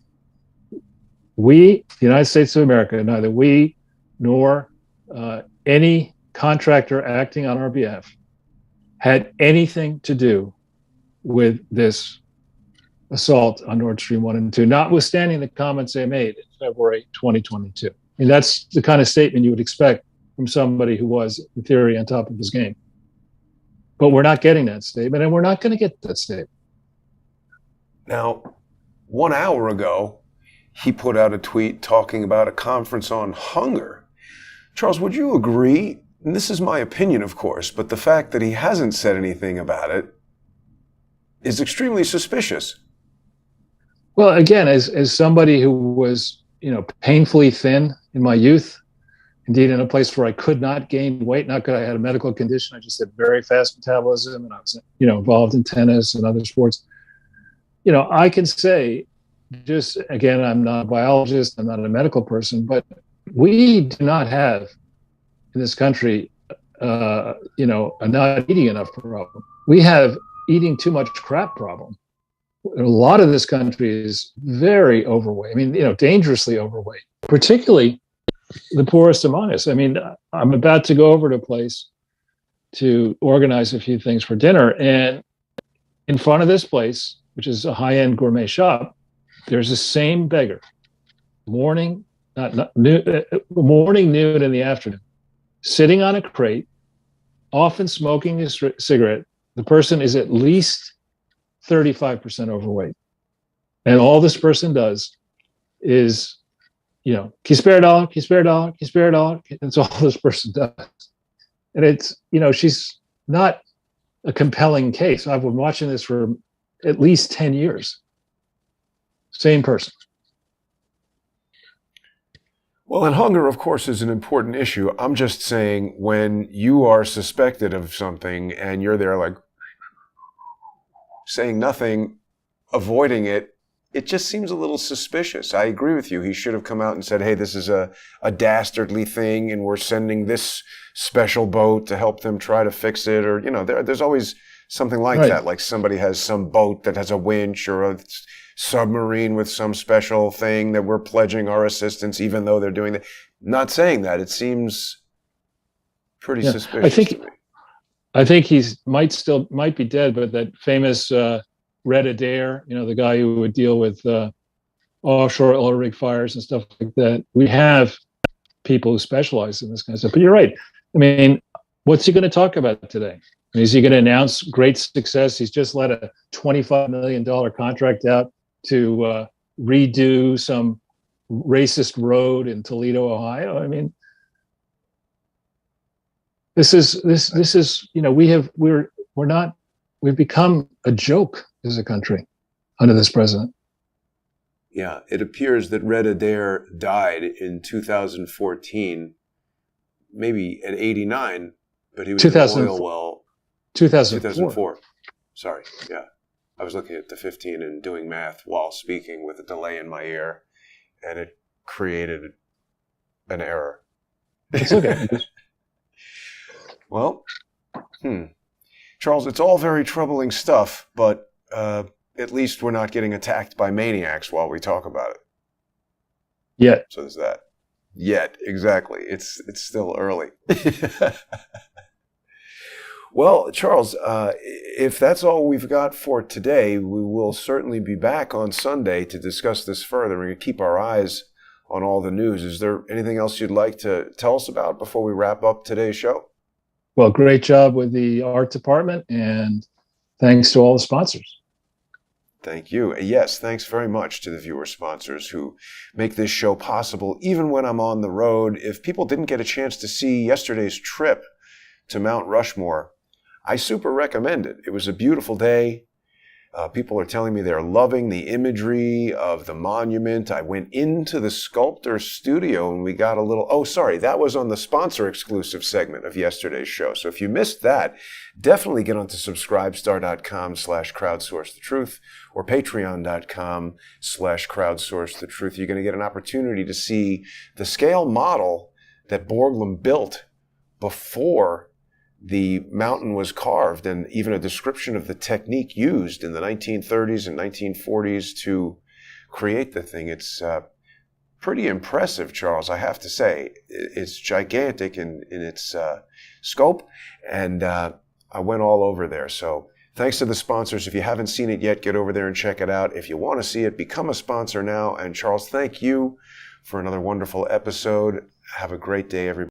We, the United States of America, neither we nor any contractor acting on our behalf had anything to do with this assault on Nord Stream 1 and 2, notwithstanding the comments they made in February 2022. I mean, that's the kind of statement you would expect from somebody who was, in theory, on top of his game. But we're not getting that statement, and we're not going to get that statement. Now, 1 hour ago, he put out a tweet talking about a conference on hunger. Charles, would you agree? And this is my opinion, of course, but the fact that he hasn't said anything about it is extremely suspicious. Well, again, as somebody who was, painfully thin in my youth, indeed in a place where I could not gain weight, not because I had a medical condition, I just had very fast metabolism, and I was, involved in tennis and other sports. I can say, just again, I'm not a biologist, I'm not a medical person, but we do not have in this country, a not eating enough problem. We have eating too much crap problem. a lot of this country is very overweight. I mean, dangerously overweight, particularly the poorest among us. I mean, I'm about to go over to a place to organize a few things for dinner, and in front of this place, which is a high-end gourmet shop, there's the same beggar, morning, morning, noon, and the afternoon, sitting on a crate, often smoking a cigarette. The person is at least 35% overweight. And all this person does is, can you spare a dollar? Can you spare a dollar? Can you spare a dollar? That's all this person does. And it's, she's not a compelling case. I've been watching this for at least 10 years. Same person. Well, and hunger, of course, is an important issue. I'm just saying when you are suspected of something and you're there like saying nothing, avoiding it, it just seems a little suspicious. I agree with you. He should have come out and said, hey, this is a dastardly thing and we're sending this special boat to help them try to fix it. Or, there's always something like that. Like somebody has some boat that has a winch or a submarine with some special thing that we're pledging our assistance, even though they're doing that. Not saying that. It seems pretty suspicious to me. I think might be dead, but that famous Red Adair, the guy who would deal with offshore oil rig fires and stuff like that. We have people who specialize in this kind of stuff. But you're right. I mean, what's he going to talk about today? Is he going to announce great success? He's just let a $25 million contract out to redo some racist road in Toledo, Ohio. I mean, this is we've become a joke as a country under this president. Yeah, it appears that Red Adair died in 2014, maybe at 89, but he was in an oil well. 2004. Sorry, yeah. I was looking at the 15 and doing math while speaking with a delay in my ear, and it created an error. It's okay. Well, Charles, it's all very troubling stuff, but at least we're not getting attacked by maniacs while we talk about it. Yet. So there's that. Yet, exactly. It's still early. Well, Charles, if that's all we've got for today, we will certainly be back on Sunday to discuss this further. We're going to keep our eyes on all the news. Is there anything else you'd like to tell us about before we wrap up today's show? Well, great job with the art department, and thanks to all the sponsors. Thank you. Yes, thanks very much to the viewer sponsors who make this show possible, even when I'm on the road. If people didn't get a chance to see yesterday's trip to Mount Rushmore, I super recommend it. It was a beautiful day. People are telling me they're loving the imagery of the monument. I went into the sculptor's studio and we got a little... Oh, sorry, that was on the sponsor-exclusive segment of yesterday's show. So if you missed that, definitely get onto subscribestar.com/crowdsourcethetruth or patreon.com/crowdsourcethetruth. You're going to get an opportunity to see the scale model that Borglum built before the mountain was carved, and even a description of the technique used in the 1930s and 1940s to create the thing. It's pretty impressive, Charles, I have to say. It's gigantic in its scope, and I went all over there. So thanks to the sponsors. If you haven't seen it yet, get over there and check it out. If you want to see it, become a sponsor now. And Charles, thank you for another wonderful episode. Have a great day, everybody.